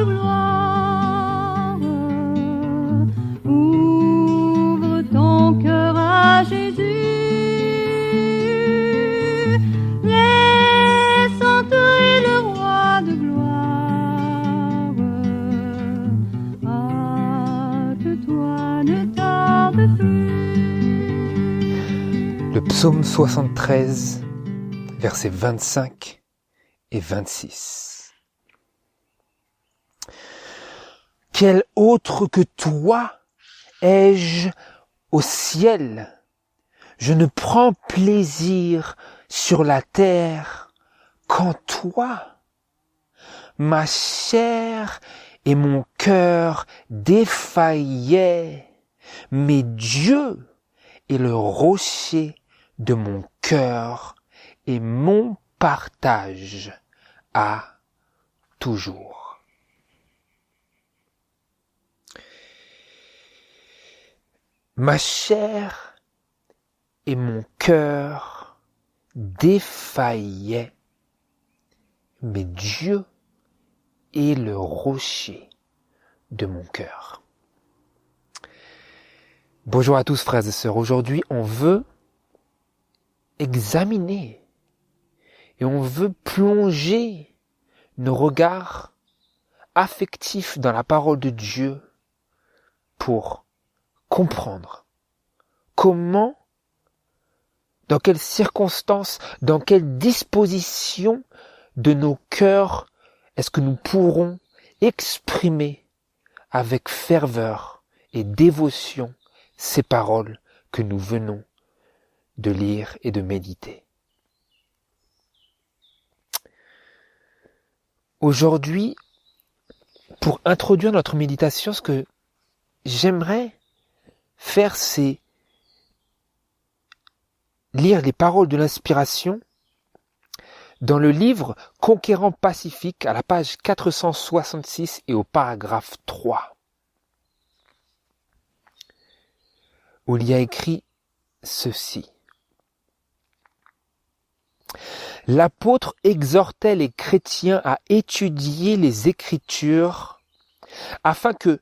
de gloire. Ouvre ton cœur à Jésus. Laisse entrer le roi de gloire. Hâte-toi, ne tarde plus. Le psaume 73, versets 25 et 26. Quel autre que toi ai-je au ciel? Je ne prends plaisir sur la terre qu'en toi. Ma chair et mon cœur défaillaient, mais Dieu est le rocher de mon cœur et mon partage à toujours. Ma chair et mon cœur défaillaient, mais Dieu est le rocher de mon cœur. Bonjour à tous frères et sœurs, aujourd'hui on veut examiner et on veut plonger nos regards affectifs dans la parole de Dieu pour comprendre comment, dans quelles circonstances, dans quelle disposition de nos cœurs est-ce que nous pourrons exprimer avec ferveur et dévotion ces paroles que nous venons de lire et de méditer. Aujourd'hui, pour introduire notre méditation, ce que j'aimerais faire, c'est lire les paroles de l'inspiration dans le livre Conquérant Pacifique à la page 466 et au paragraphe 3, où il y a écrit ceci. L'apôtre exhortait les chrétiens à étudier les Écritures afin que,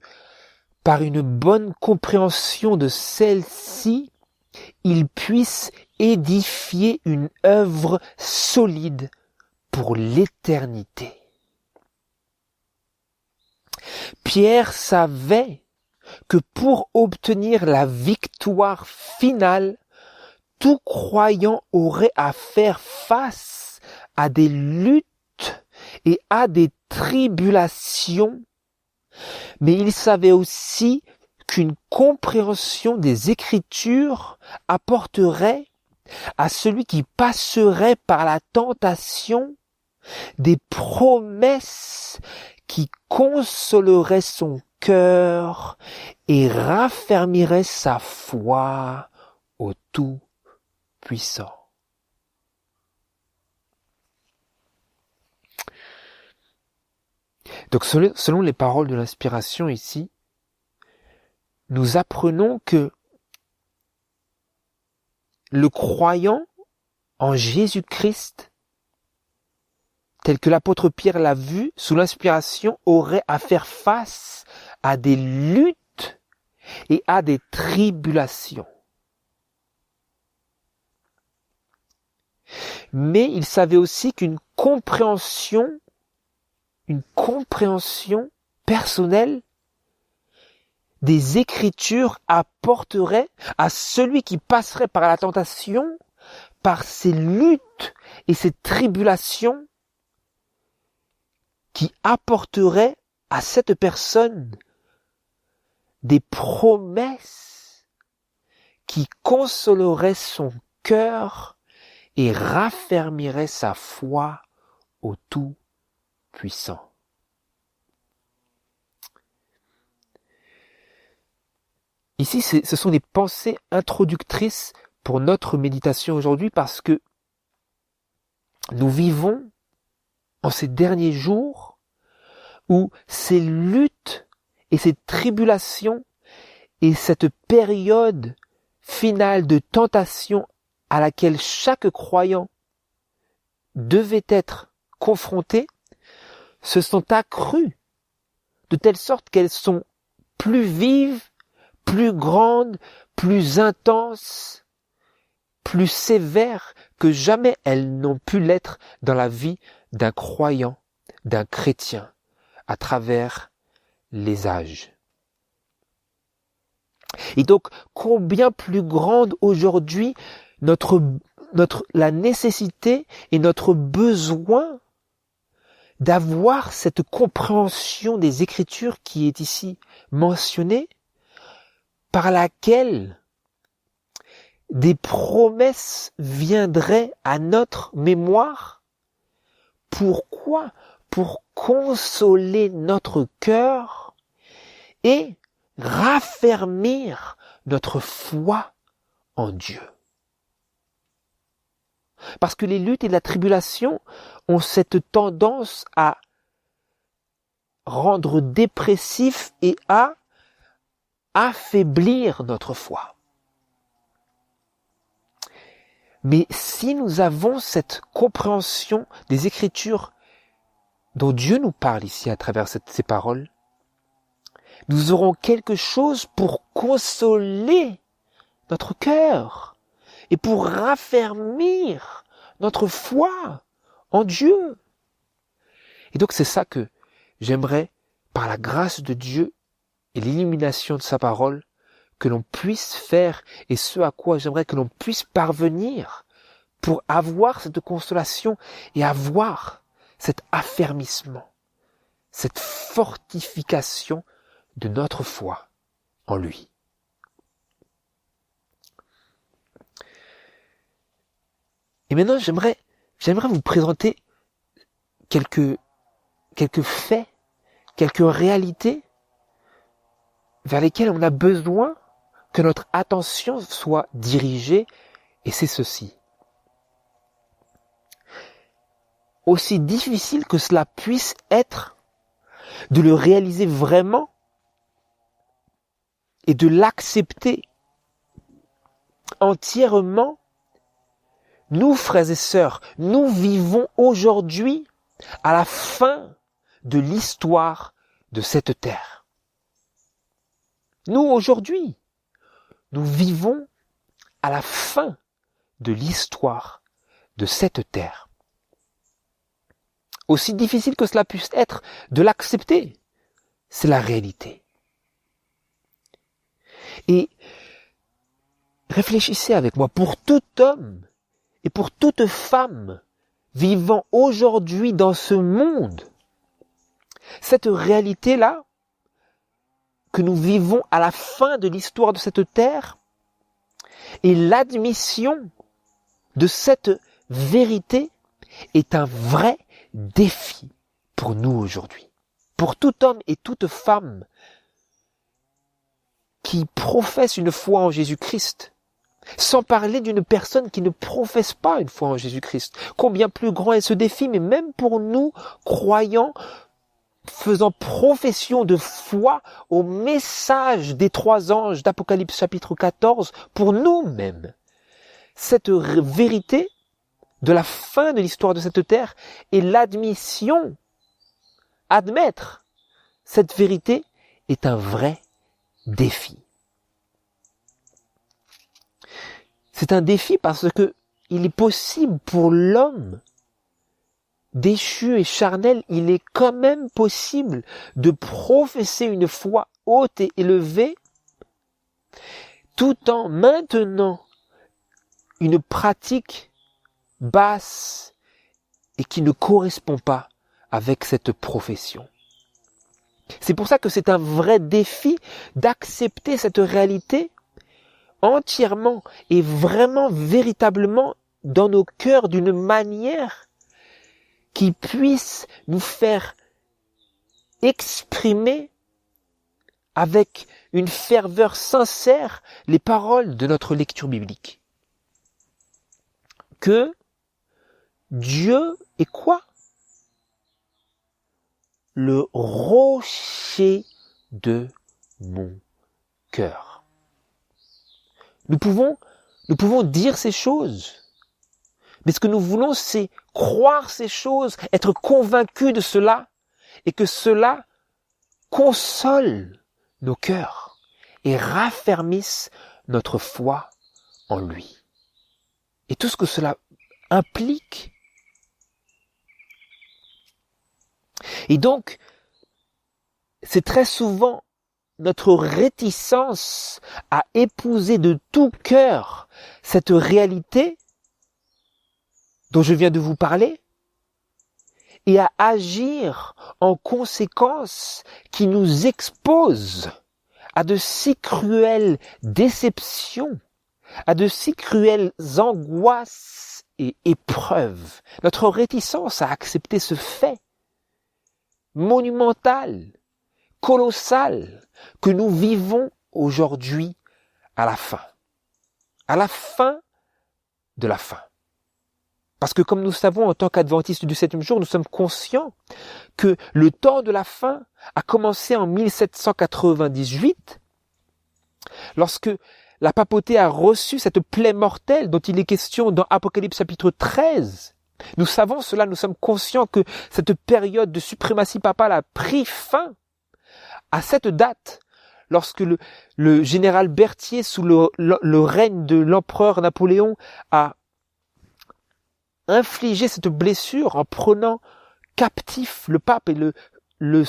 par une bonne compréhension de celles-ci, ils puissent édifier une œuvre solide pour l'éternité. Pierre savait que pour obtenir la victoire finale, tout croyant aurait à faire face à des luttes et à des tribulations, mais il savait aussi qu'une compréhension des Écritures apporterait à celui qui passerait par la tentation des promesses qui consoleraient son cœur et raffermiraient sa foi au Tout-Puissant. Donc selon les paroles de l'inspiration ici, nous apprenons que le croyant en Jésus-Christ, tel que l'apôtre Pierre l'a vu sous l'inspiration, aurait à faire face à des luttes et à des tribulations. Mais il savait aussi qu'une compréhension personnelle des Écritures apporterait à celui qui passerait par la tentation, par ces luttes et ces tribulations, qui apporterait à cette personne des promesses qui consoleraient son cœur et raffermirait sa foi au Tout-Puissant. Ici, ce sont des pensées introductrices pour notre méditation aujourd'hui parce que nous vivons en ces derniers jours où ces luttes et ces tribulations et cette période finale de tentation à laquelle chaque croyant devait être confronté se sont accrues de telle sorte qu'elles sont plus vives, plus grandes, plus intenses, plus sévères que jamais elles n'ont pu l'être dans la vie d'un croyant, d'un chrétien, à travers les âges. Et donc, combien plus grande aujourd'hui la nécessité et notre besoin d'avoir cette compréhension des Écritures qui est ici mentionnée, par laquelle des promesses viendraient à notre mémoire. Pourquoi ? Pour consoler notre cœur et raffermir notre foi en Dieu. Parce que les luttes et la tribulation ont cette tendance à rendre dépressif et à affaiblir notre foi. Mais si nous avons cette compréhension des Écritures dont Dieu nous parle ici à travers ces paroles, nous aurons quelque chose pour consoler notre cœur et pour raffermir notre foi en Dieu. Et donc c'est ça que j'aimerais, par la grâce de Dieu et l'illumination de sa parole, que l'on puisse faire et ce à quoi j'aimerais que l'on puisse parvenir pour avoir cette consolation et avoir cet affermissement, cette fortification de notre foi en lui. Et maintenant, j'aimerais vous présenter quelques faits, quelques réalités vers lesquelles on a besoin que notre attention soit dirigée, et c'est ceci. Aussi difficile que cela puisse être de le réaliser vraiment et de l'accepter entièrement, nous, frères et sœurs, nous vivons aujourd'hui à la fin de l'histoire de cette terre. Nous, aujourd'hui, nous vivons à la fin de l'histoire de cette terre. Aussi difficile que cela puisse être de l'accepter, c'est la réalité. Et réfléchissez avec moi, pour tout homme et pour toute femme vivant aujourd'hui dans ce monde, cette réalité-là, que nous vivons à la fin de l'histoire de cette terre, et l'admission de cette vérité est un vrai défi pour nous aujourd'hui. Pour tout homme et toute femme qui professe une foi en Jésus-Christ, sans parler d'une personne qui ne professe pas une foi en Jésus-Christ. Combien plus grand est ce défi, mais même pour nous, croyants, faisant profession de foi au message des 3 anges d'Apocalypse chapitre 14, pour nous-mêmes, cette vérité de la fin de l'histoire de cette terre et l'admission, admettre cette vérité est un vrai défi. C'est un défi parce que il est possible pour l'homme déchu et charnel, il est quand même possible de professer une foi haute et élevée tout en maintenant une pratique basse et qui ne correspond pas avec cette profession. C'est pour ça que c'est un vrai défi d'accepter cette réalité entièrement et vraiment, véritablement dans nos cœurs d'une manière qui puisse nous faire exprimer avec une ferveur sincère les paroles de notre lecture biblique. Que Dieu est quoi ? Le rocher de mon cœur. Nous pouvons dire ces choses, mais ce que nous voulons, c'est croire ces choses, être convaincus de cela, et que cela consolent nos cœurs et raffermissent notre foi en lui. Et tout ce que cela implique. Et donc, c'est très souvent notre réticence à épouser de tout cœur cette réalité dont je viens de vous parler et à agir en conséquence qui nous expose à de si cruelles déceptions, à de si cruelles angoisses et épreuves. Notre réticence à accepter ce fait monumental, colossal, que nous vivons aujourd'hui à la fin de la fin. Parce que comme nous savons en tant qu'adventistes du 7e jour, nous sommes conscients que le temps de la fin a commencé en 1798, lorsque la papauté a reçu cette plaie mortelle dont il est question dans Apocalypse chapitre 13. Nous savons cela, nous sommes conscients que cette période de suprématie papale a pris fin à cette date, lorsque le général Berthier, sous le règne de l'empereur Napoléon, a infligé cette blessure en prenant captif le pape et le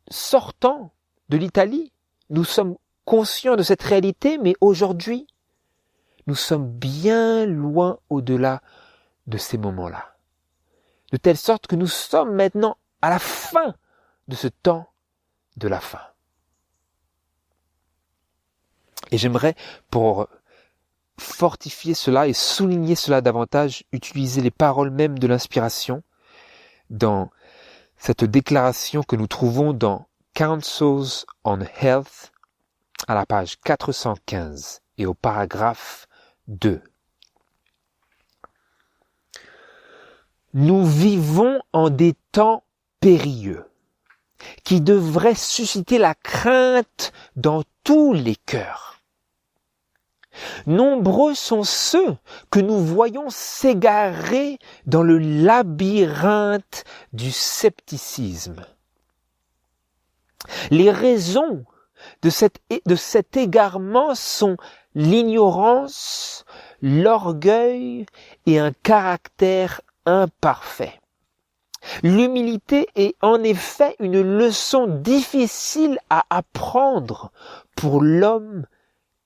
sortant de l'Italie. Nous sommes conscients de cette réalité, mais aujourd'hui, nous sommes bien loin au-delà de ces moments-là. De telle sorte que nous sommes maintenant à la fin de ce temps de la fin. Et j'aimerais, pour fortifier cela et souligner cela davantage, utiliser les paroles mêmes de l'inspiration dans cette déclaration que nous trouvons dans Counsels on Health à la page 415 et au paragraphe 2. Nous vivons en des temps périlleux qui devraient susciter la crainte dans tous les cœurs. Nombreux sont ceux que nous voyons s'égarer dans le labyrinthe du scepticisme. Les raisons de cet égarement sont l'ignorance, l'orgueil et un caractère imparfait. L'humilité est en effet une leçon difficile à apprendre pour l'homme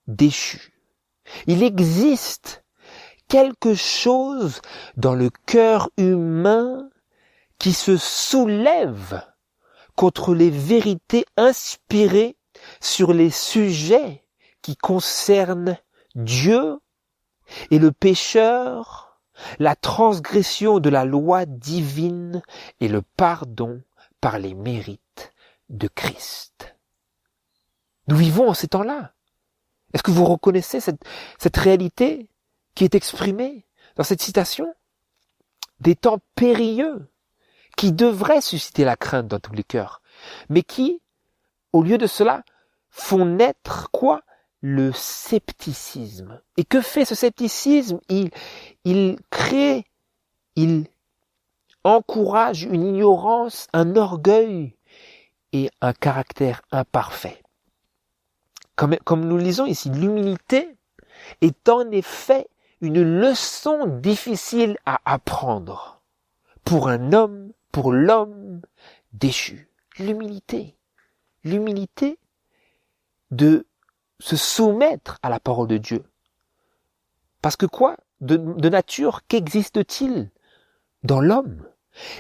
déchu. Il existe quelque chose dans le cœur humain qui se soulève contre les vérités inspirées sur les sujets qui concernent Dieu et le pécheur, la transgression de la loi divine et le pardon par les mérites de Christ. Nous vivons en ces temps-là. Est-ce que vous reconnaissez cette réalité qui est exprimée dans cette citation? Des temps périlleux qui devraient susciter la crainte dans tous les cœurs, mais qui, au lieu de cela, font naître quoi? Le scepticisme. Et que fait ce scepticisme? Il encourage une ignorance, un orgueil et un caractère imparfait. Comme nous le lisons ici, l'humilité est en effet une leçon difficile à apprendre pour un homme, pour l'homme déchu. L'humilité de se soumettre à la parole de Dieu. Parce que quoi? De nature, qu'existe-t-il dans l'homme?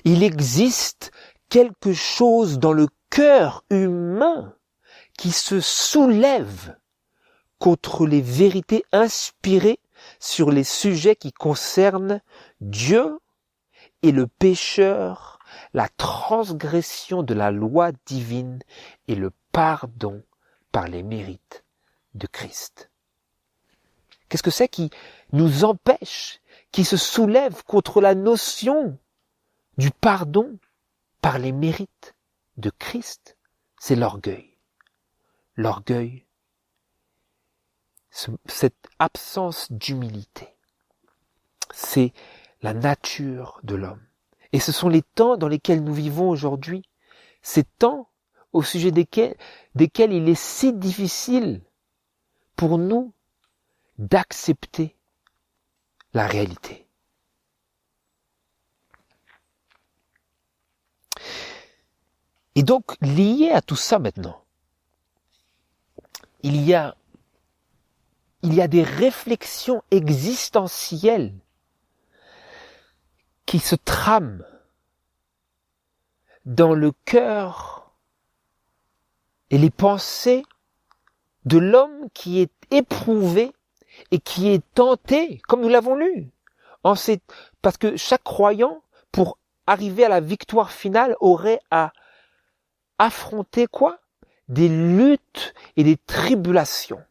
Il existe quelque chose dans le cœur humain qui se soulève contre les vérités inspirées sur les sujets qui concernent Dieu et le pécheur, la transgression de la loi divine et le pardon par les mérites de Christ. Qu'est-ce que c'est qui nous empêche, qui se soulève contre la notion du pardon par les mérites de Christ? C'est l'orgueil. L'orgueil, cette absence d'humilité, c'est la nature de l'homme. Et ce sont les temps dans lesquels nous vivons aujourd'hui, ces temps au sujet desquels il est si difficile pour nous d'accepter la réalité. Et donc, lié à tout ça maintenant, il y a des réflexions existentielles qui se trament dans le cœur et les pensées de l'homme qui est éprouvé et qui est tenté, comme nous l'avons lu. Parce que chaque croyant, pour arriver à la victoire finale, aurait à affronter quoi? Des luttes et des tribulations.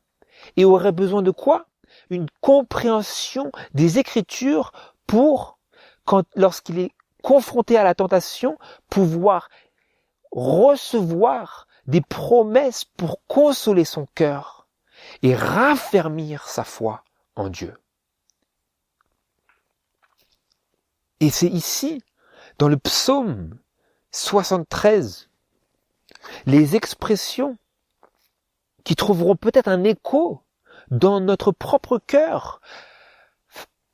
Et aurait besoin de quoi? Une compréhension des Écritures pour, lorsqu'il est confronté à la tentation, pouvoir recevoir des promesses pour consoler son cœur et raffermir sa foi en Dieu. Et c'est ici, dans le psaume 73, les expressions qui trouveront peut-être un écho dans notre propre cœur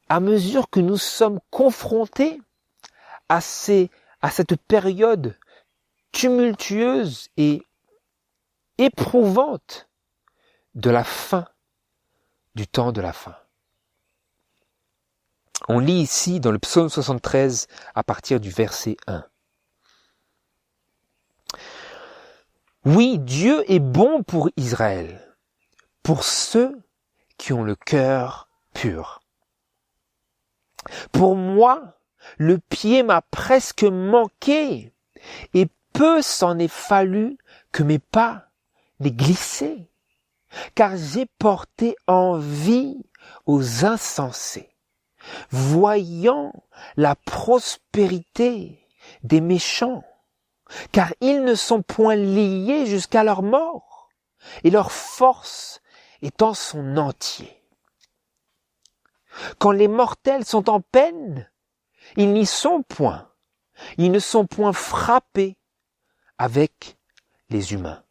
à mesure que nous sommes confrontés à cette période tumultueuse et éprouvante de la fin, du temps de la fin. On lit ici dans le psaume 73 à partir du verset 1. Oui, Dieu est bon pour Israël, pour ceux qui ont le cœur pur. Pour moi, le pied m'a presque manqué, et peu s'en est fallu que mes pas n'aient glissé, car j'ai porté envie aux insensés, voyant la prospérité des méchants, car ils ne sont point liés jusqu'à leur mort, et leur force est en son entier. Quand les mortels sont en peine, ils n'y sont point, ils ne sont point frappés avec les humains.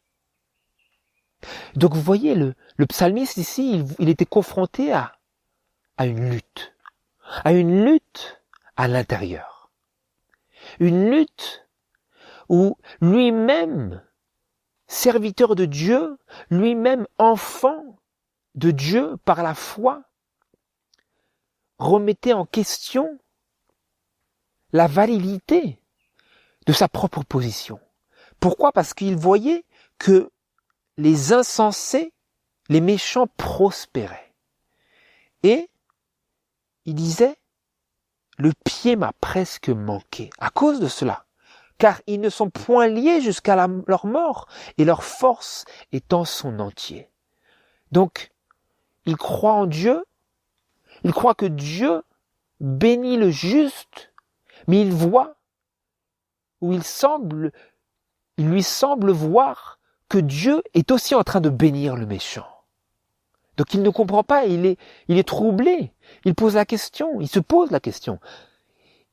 Donc vous voyez, le psalmiste ici, il était confronté à une lutte à l'intérieur. Une lutte où lui-même, serviteur de Dieu, lui-même enfant de Dieu par la foi, remettait en question la validité de sa propre position. Pourquoi? Parce qu'il voyait que les insensés, les méchants prospéraient. Et il disait, le pied m'a presque manqué à cause de cela, car ils ne sont point liés jusqu'à leur mort, et leur force est en son entier. Donc, il croit en Dieu, il croit que Dieu bénit le juste, mais il voit, ou il lui semble voir que Dieu est aussi en train de bénir le méchant. Donc il ne comprend pas, il est troublé, il se pose la question.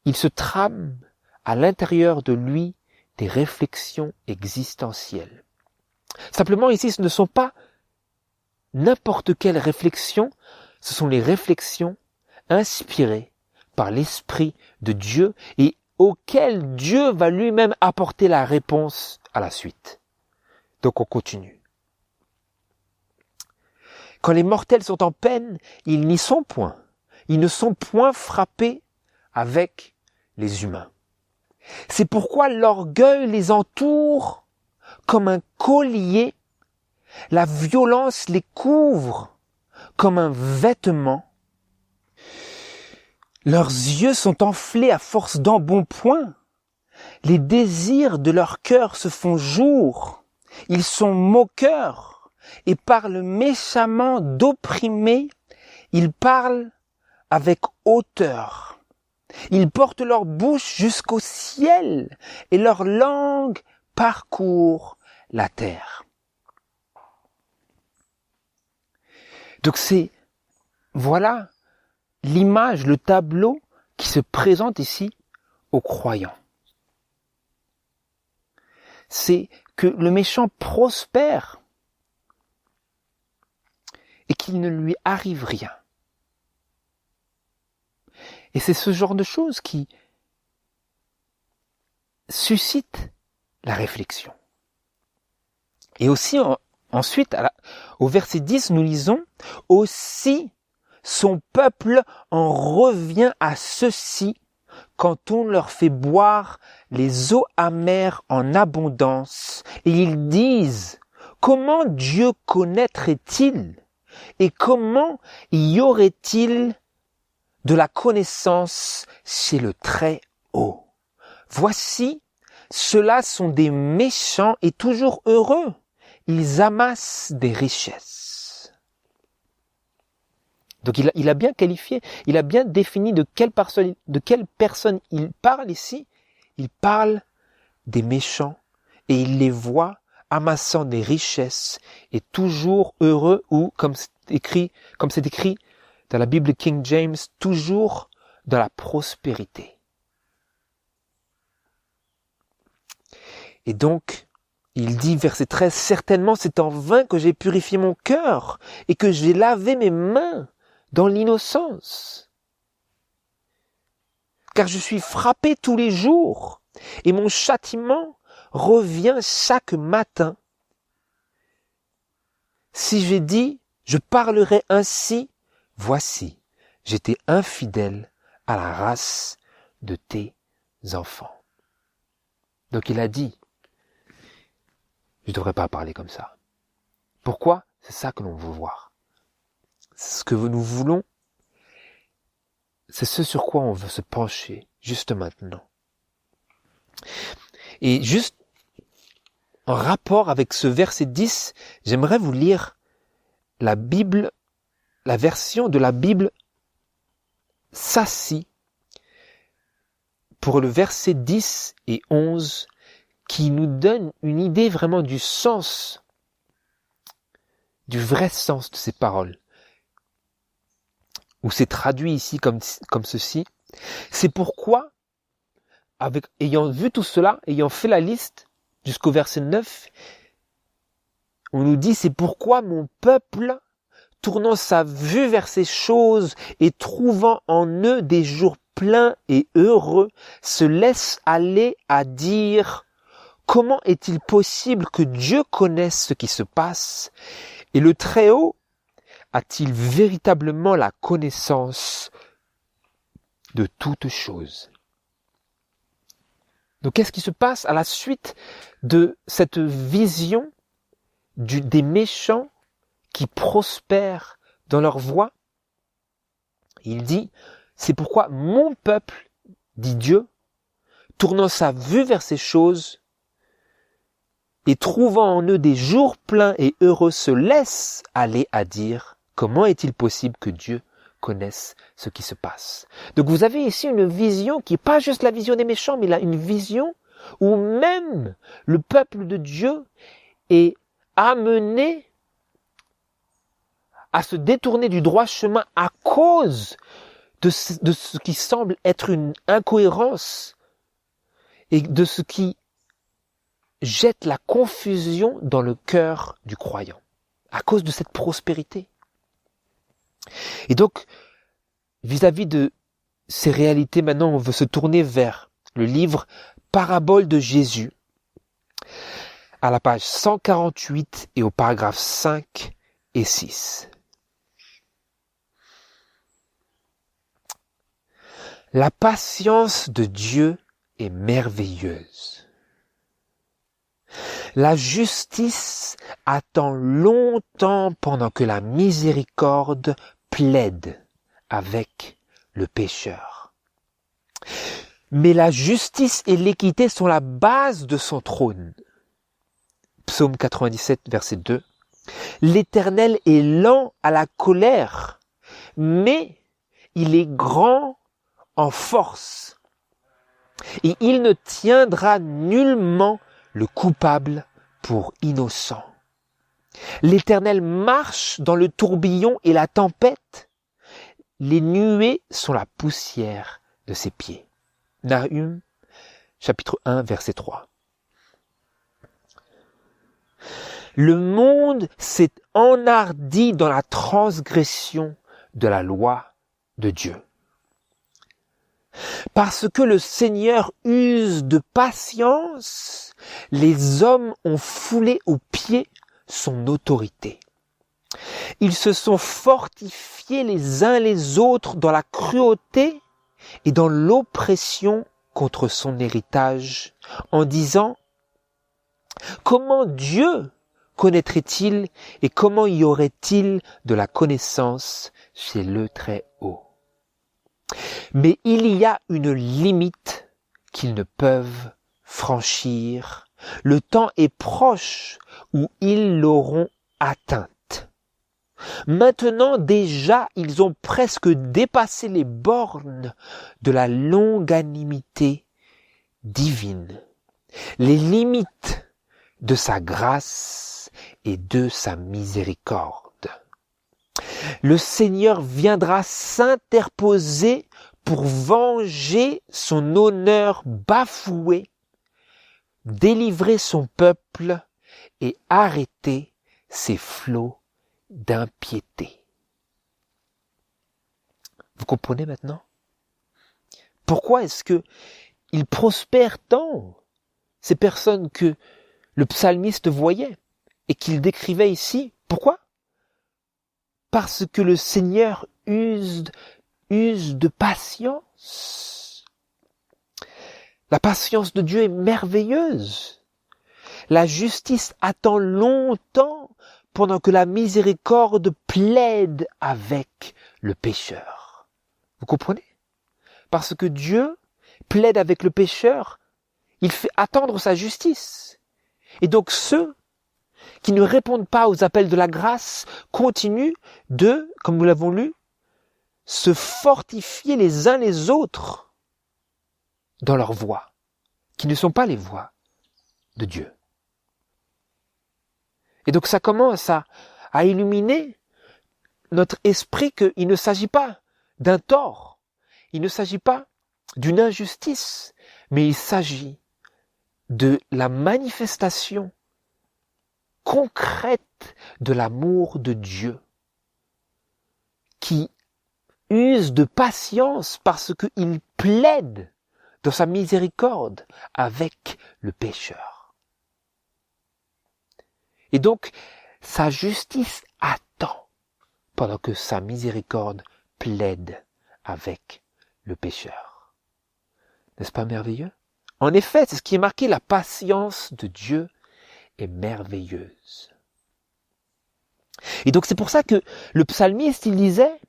Il se trame à l'intérieur de lui des réflexions existentielles. Simplement ici, ce ne sont pas n'importe quelles réflexions, ce sont les réflexions inspirées par l'Esprit de Dieu et auxquelles Dieu va lui-même apporter la réponse à la suite. Donc on continue. Quand les mortels sont en peine, ils n'y sont point. Ils ne sont point frappés avec les humains. C'est pourquoi l'orgueil les entoure comme un collier, la violence les couvre comme un vêtement. Leurs yeux sont enflés à force d'embonpoint. Les désirs de leur cœur se font jour. Ils sont moqueurs et parlent méchamment d'opprimés. Ils parlent avec hauteur. Ils portent leur bouche jusqu'au ciel et leur langue parcourt la terre. Donc voilà l'image, le tableau qui se présente ici aux croyants. c'est que le méchant prospère et qu'il ne lui arrive rien. Et c'est ce genre de choses qui suscite la réflexion. Et aussi, ensuite, au verset 10, nous lisons « Aussi son peuple en revient à ceux-ci quand on leur fait boire les eaux amères en abondance, et ils disent « Comment Dieu connaîtrait-il et comment y aurait-il de la connaissance chez le Très-Haut? Voici, ceux-là sont des méchants et toujours heureux. Ils amassent des richesses. » Donc il a bien qualifié, il a bien défini de quelle personne il parle ici. Il parle des méchants et il les voit amassant des richesses et toujours heureux, ou comme c'est écrit dans la Bible King James, toujours dans la prospérité. Et donc, il dit, verset 13, « Certainement c'est en vain que j'ai purifié mon cœur et que j'ai lavé mes mains dans l'innocence. Car je suis frappé tous les jours et mon châtiment revient chaque matin. Si j'ai dit, je parlerai ainsi, voici, j'étais infidèle à la race de tes enfants. » Donc il a dit, je ne devrais pas parler comme ça. Pourquoi? C'est ça que l'on veut voir. Ce que nous voulons, c'est ce sur quoi on veut se pencher juste maintenant. Et juste en rapport avec ce verset 10, j'aimerais vous lire la version de la Bible Sassi pour le verset 10 et 11 qui nous donne une idée vraiment du sens, du vrai sens de ces paroles. Où c'est traduit ici comme ceci. C'est pourquoi, ayant vu tout cela, ayant fait la liste jusqu'au verset 9, on nous dit, c'est pourquoi mon peuple, tournant sa vue vers ces choses et trouvant en eux des jours pleins et heureux, se laisse aller à dire, comment est-il possible que Dieu connaisse ce qui se passe? Et le Très-Haut a-t-il véritablement la connaissance de toutes choses? Donc qu'est-ce qui se passe à la suite de cette vision des méchants qui prospèrent dans leur voie? Il dit, c'est pourquoi mon peuple, dit Dieu, tournant sa vue vers ces choses et trouvant en eux des jours pleins et heureux, se laisse aller à dire, comment est-il possible que Dieu connaisse ce qui se passe? Donc vous avez ici une vision qui n'est pas juste la vision des méchants, mais là une vision où même le peuple de Dieu est amené à se détourner du droit chemin à cause de ce qui semble être une incohérence et de ce qui jette la confusion dans le cœur du croyant, à cause de cette prospérité. Et donc, vis-à-vis de ces réalités, maintenant, on veut se tourner vers le livre Parabole de Jésus, à la page 148 et au paragraphe 5 et 6. La patience de Dieu est merveilleuse. La justice attend longtemps pendant que la miséricorde plaide avec le pécheur. Mais la justice et l'équité sont la base de son trône. Psaume 97, verset 2. L'Éternel est lent à la colère, mais il est grand en force. Et il ne tiendra nullement le coupable pour innocent. L'Éternel marche dans le tourbillon et la tempête. Les nuées sont la poussière de ses pieds. Nahum, chapitre 1, verset 3. Le monde s'est enhardi dans la transgression de la loi de Dieu. Parce que le Seigneur use de patience, les hommes ont foulé aux pieds son autorité. Ils se sont fortifiés les uns les autres dans la cruauté et dans l'oppression contre son héritage, en disant « Comment Dieu connaîtrait-il et comment y aurait-il de la connaissance chez le Très-Haut » Mais il y a une limite qu'ils ne peuvent franchir. Le temps est proche où ils l'auront atteinte. Maintenant déjà, ils ont presque dépassé les bornes de la longanimité divine, les limites de sa grâce et de sa miséricorde. Le Seigneur viendra s'interposer pour venger son honneur bafoué, délivrer son peuple et arrêter ses flots d'impiété. Vous comprenez maintenant? Pourquoi est-ce que ils prospèrent tant, ces personnes que le psalmiste voyait et qu'il décrivait ici? Pourquoi? Parce que le Seigneur use de patience. La patience de Dieu est merveilleuse. La justice attend longtemps pendant que la miséricorde plaide avec le pécheur. Vous comprenez? Parce que Dieu plaide avec le pécheur, il fait attendre sa justice. Et donc ceux qui ne répondent pas aux appels de la grâce continuent de, comme nous l'avons lu, se fortifier les uns les autres dans leurs voies, qui ne sont pas les voies de Dieu. Et donc ça commence à illuminer notre esprit qu'il ne s'agit pas d'un tort, il ne s'agit pas d'une injustice, mais il s'agit de la manifestation concrète de l'amour de Dieu qui use de patience parce qu'il plaide dans sa miséricorde avec le pécheur. Et donc, sa justice attend pendant que sa miséricorde plaide avec le pécheur. N'est-ce pas merveilleux? En effet, c'est ce qui est marqué, la patience de Dieu est merveilleuse. Et donc c'est pour ça que le psalmiste, il disait,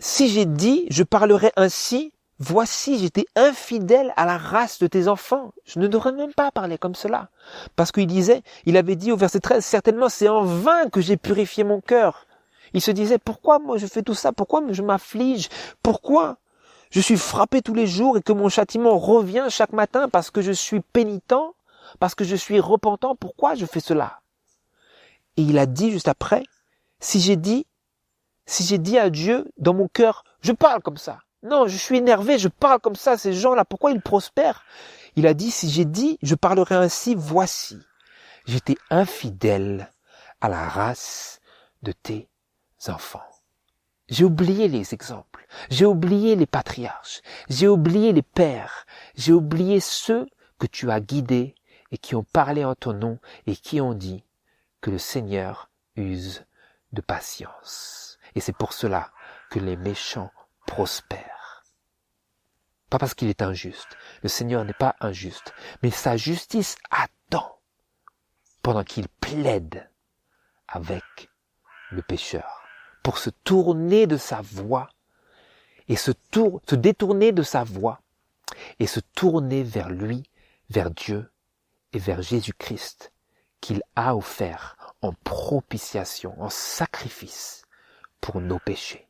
si j'ai dit, je parlerai ainsi, voici, j'étais infidèle à la race de tes enfants. Je ne devrais même pas parler comme cela. Parce il avait dit au verset 13, certainement c'est en vain que j'ai purifié mon cœur. Il se disait, pourquoi moi je fais tout ça? Pourquoi je m'afflige? Pourquoi je suis frappé tous les jours et que mon châtiment revient chaque matin parce que je suis pénitent, parce que je suis repentant? Pourquoi je fais cela? Et il a dit juste après, si j'ai dit à Dieu dans mon cœur, je parle comme ça. Non, je suis énervé, je parle comme ça, ces gens-là, pourquoi ils prospèrent? Il a dit, si j'ai dit, je parlerai ainsi, voici, j'étais infidèle à la race de tes enfants. J'ai oublié les exemples, j'ai oublié les patriarches, j'ai oublié les pères, j'ai oublié ceux que tu as guidés et qui ont parlé en ton nom et qui ont dit que le Seigneur use de patience. Et c'est pour cela que les méchants prospèrent. Pas parce qu'il est injuste. Le Seigneur n'est pas injuste. Mais sa justice attend pendant qu'il plaide avec le pécheur pour se tourner de sa voie et se détourner de sa voie et se tourner vers lui, vers Dieu et vers Jésus-Christ qu'il a offert en propitiation, en sacrifice pour nos péchés.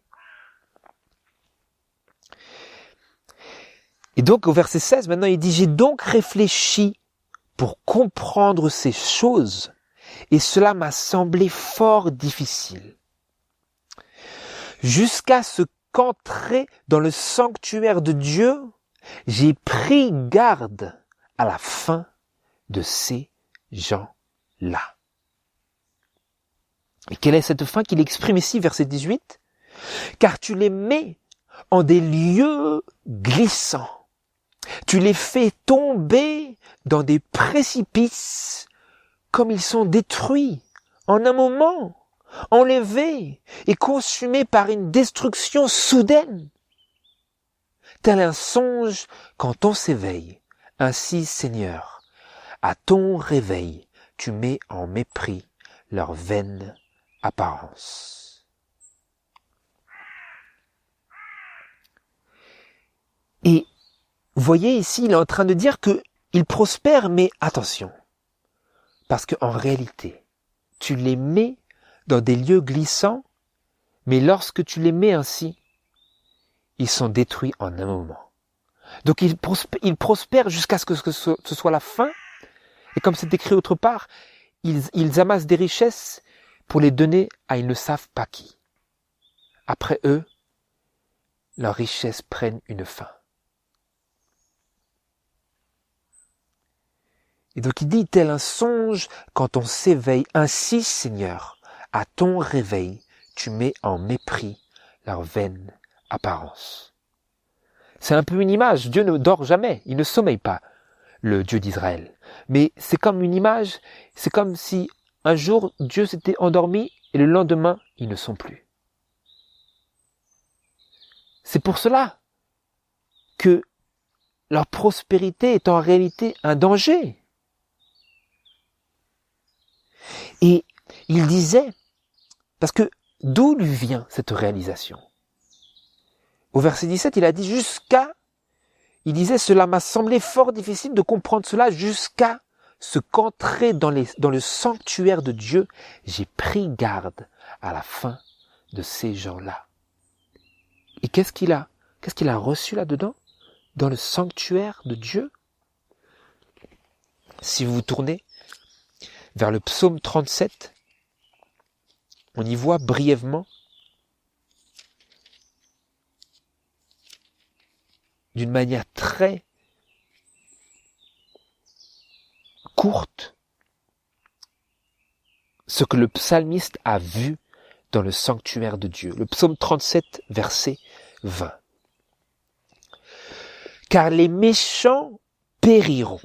Et donc au verset 16, maintenant il dit, j'ai donc réfléchi pour comprendre ces choses et cela m'a semblé fort difficile. Jusqu'à ce qu'entré dans le sanctuaire de Dieu, j'ai pris garde à la fin de ces gens-là. Et quelle est cette fin qu'il exprime ici, verset 18 ? Car tu les mets en des lieux glissants. Tu les fais tomber dans des précipices comme ils sont détruits en un moment, enlevés et consumés par une destruction soudaine. Tel un songe quand on s'éveille. Ainsi, Seigneur, à ton réveil, tu mets en mépris leur vaine apparence. Et vous voyez ici, il est en train de dire qu'il prospère, mais attention. Parce qu'en réalité, tu les mets dans des lieux glissants, mais lorsque tu les mets ainsi, ils sont détruits en un moment. Donc ils prospèrent jusqu'à ce que ce soit la fin. Et comme c'est écrit autre part, ils amassent des richesses pour les donner à ils ne savent pas qui. Après eux, leurs richesses prennent une fin. Et donc il dit, tel un songe quand on s'éveille, ainsi Seigneur, à ton réveil, tu mets en mépris leur vaine apparence. C'est un peu une image, Dieu ne dort jamais, il ne sommeille pas, le Dieu d'Israël. Mais c'est comme une image, c'est comme si un jour Dieu s'était endormi et le lendemain ils ne sont plus. C'est pour cela que leur prospérité est en réalité un danger. Et il disait, parce que d'où lui vient cette réalisation ? Au verset 17, il a dit il disait, cela m'a semblé fort difficile de comprendre cela jusqu'à ce qu'entré dans le sanctuaire de Dieu, j'ai pris garde à la fin de ces gens-là. Et qu'est-ce qu'il a reçu là-dedans ? Dans le sanctuaire de Dieu ? Si vous vous tournez vers le psaume 37, on y voit brièvement d'une manière très courte ce que le psalmiste a vu dans le sanctuaire de Dieu. Le psaume 37, verset 20. Car les méchants périront,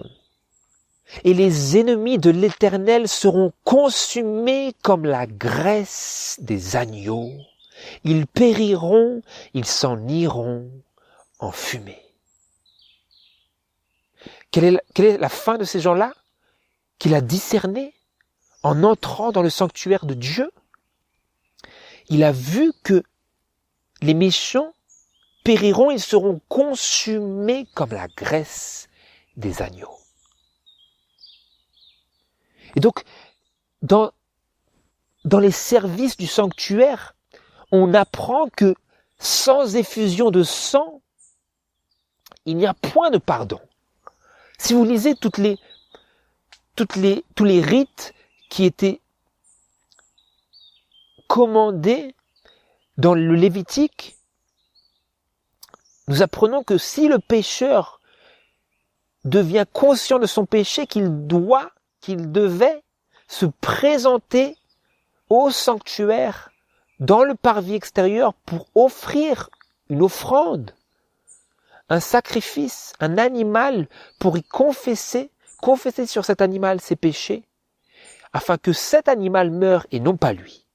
et les ennemis de l'Éternel seront consumés comme la graisse des agneaux. Ils périront, ils s'en iront en fumée. Quelle est la fin de ces gens-là qu'il a discerné en entrant dans le sanctuaire de Dieu? Il a vu que les méchants périront, ils seront consumés comme la graisse des agneaux. Et donc, dans les services du sanctuaire, on apprend que sans effusion de sang, il n'y a point de pardon. Si vous lisez tous les rites qui étaient commandés dans le Lévitique, nous apprenons que si le pécheur devient conscient de son péché, qu'il devait se présenter au sanctuaire dans le parvis extérieur pour offrir une offrande, un sacrifice, un animal pour y confesser sur cet animal ses péchés, afin que cet animal meure et non pas lui.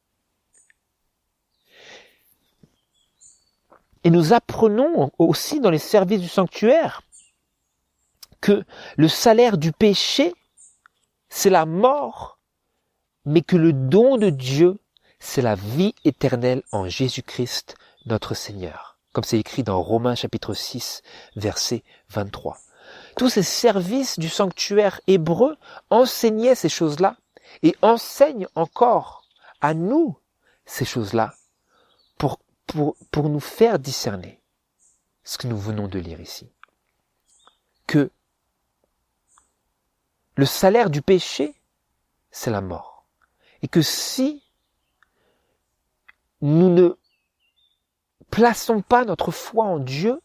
Et nous apprenons aussi dans les services du sanctuaire que le salaire du péché, c'est la mort, mais que le don de Dieu, c'est la vie éternelle en Jésus-Christ, notre Seigneur. Comme c'est écrit dans Romains chapitre 6, verset 23. Tous ces services du sanctuaire hébreu enseignaient ces choses-là et enseignent encore à nous ces choses-là pour nous faire discerner ce que nous venons de lire ici. Que le salaire du péché, c'est la mort. Et que si nous ne plaçons pas notre foi en Dieu,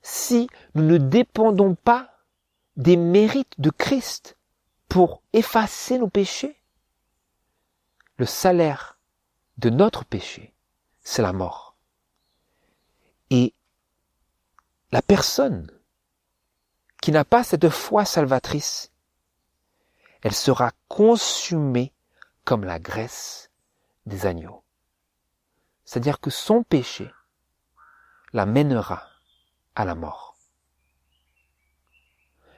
si nous ne dépendons pas des mérites de Christ pour effacer nos péchés? Le salaire de notre péché, c'est la mort. Et la personne qui n'a pas cette foi salvatrice, elle sera consumée comme la graisse des agneaux. C'est-à-dire que son péché la mènera à la mort.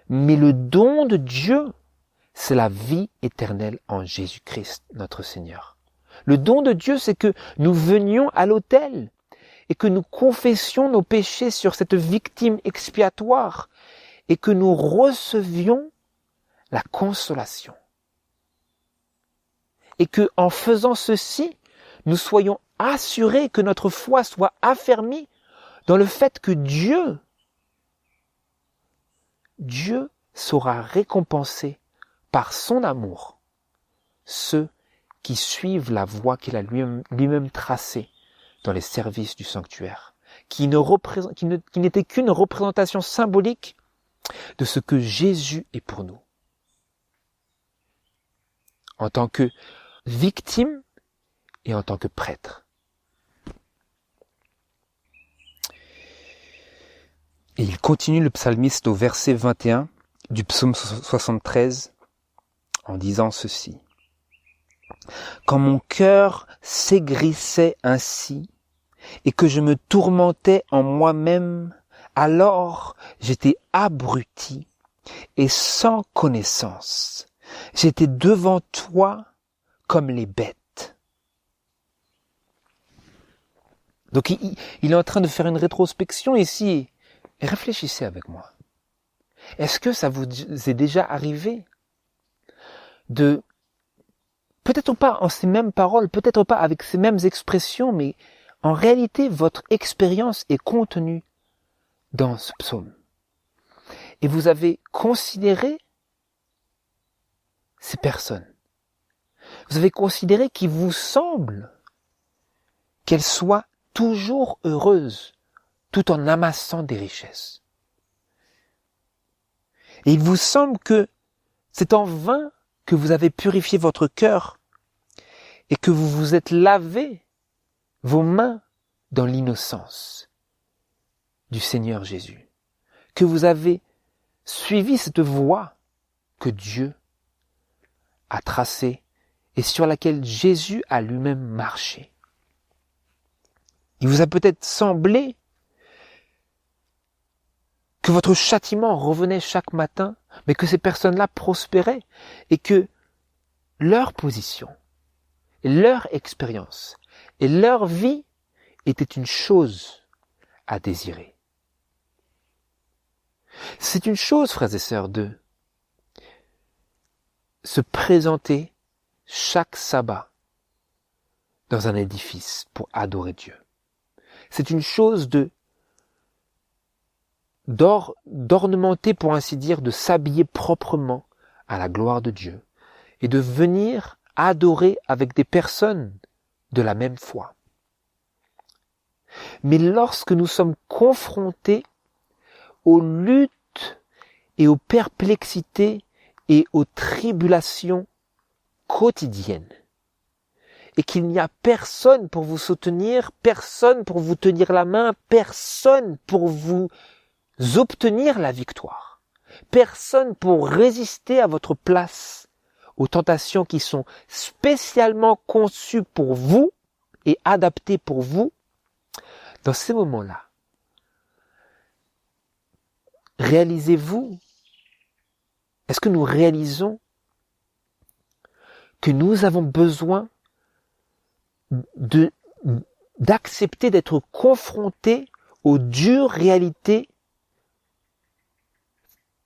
Mais le don de Dieu, c'est la vie éternelle en Jésus-Christ, notre Seigneur. Le don de Dieu, c'est que nous venions à l'autel et que nous confessions nos péchés sur cette victime expiatoire et que nous recevions la consolation. Et que, en faisant ceci, nous soyons assurés que notre foi soit affermie dans le fait que Dieu saura récompenser par son amour ceux qui suivent la voie qu'il a lui-même tracée dans les services du sanctuaire, qui n'était qu'une représentation symbolique de ce que Jésus est pour nous. En tant que victime et en tant que prêtre. Et il continue le psalmiste au verset 21 du psaume 73 en disant ceci. Quand mon cœur s'aigrissait ainsi et que je me tourmentais en moi-même, alors j'étais abruti et sans connaissance. J'étais devant toi comme les bêtes. Donc il est en train de faire une rétrospection ici. Et réfléchissez avec moi. Est-ce que ça vous est déjà arrivé de, peut-être pas en ces mêmes paroles, peut-être pas avec ces mêmes expressions, mais en réalité votre expérience est contenue dans ce psaume. Et vous avez considéré ces personnes. Vous avez considéré qu'il vous semble qu'elles soient toujours heureuses tout en amassant des richesses. Et il vous semble que c'est en vain que vous avez purifié votre cœur et que vous vous êtes lavé vos mains dans l'innocence du Seigneur Jésus, que vous avez suivi cette voie que Dieu a tracée et sur laquelle Jésus a lui-même marché. Il vous a peut-être semblé que votre châtiment revenait chaque matin, mais que ces personnes-là prospéraient et que leur position, et leur expérience et leur vie étaient une chose à désirer. C'est une chose, frères et sœurs, de se présenter chaque sabbat dans un édifice pour adorer Dieu. C'est une chose d'ornementer, pour ainsi dire, de s'habiller proprement à la gloire de Dieu et de venir adorer avec des personnes de la même foi. Mais lorsque nous sommes confrontés aux luttes et aux perplexités et aux tribulations quotidiennes, et qu'il n'y a personne pour vous soutenir, personne pour vous tenir la main, personne pour vous obtenir la victoire, personne pour résister à votre place aux tentations qui sont spécialement conçues pour vous et adaptées pour vous, dans ces moments-là, réalisez-vous, est-ce que nous réalisons que nous avons besoin d'accepter d'être confrontés aux dures réalités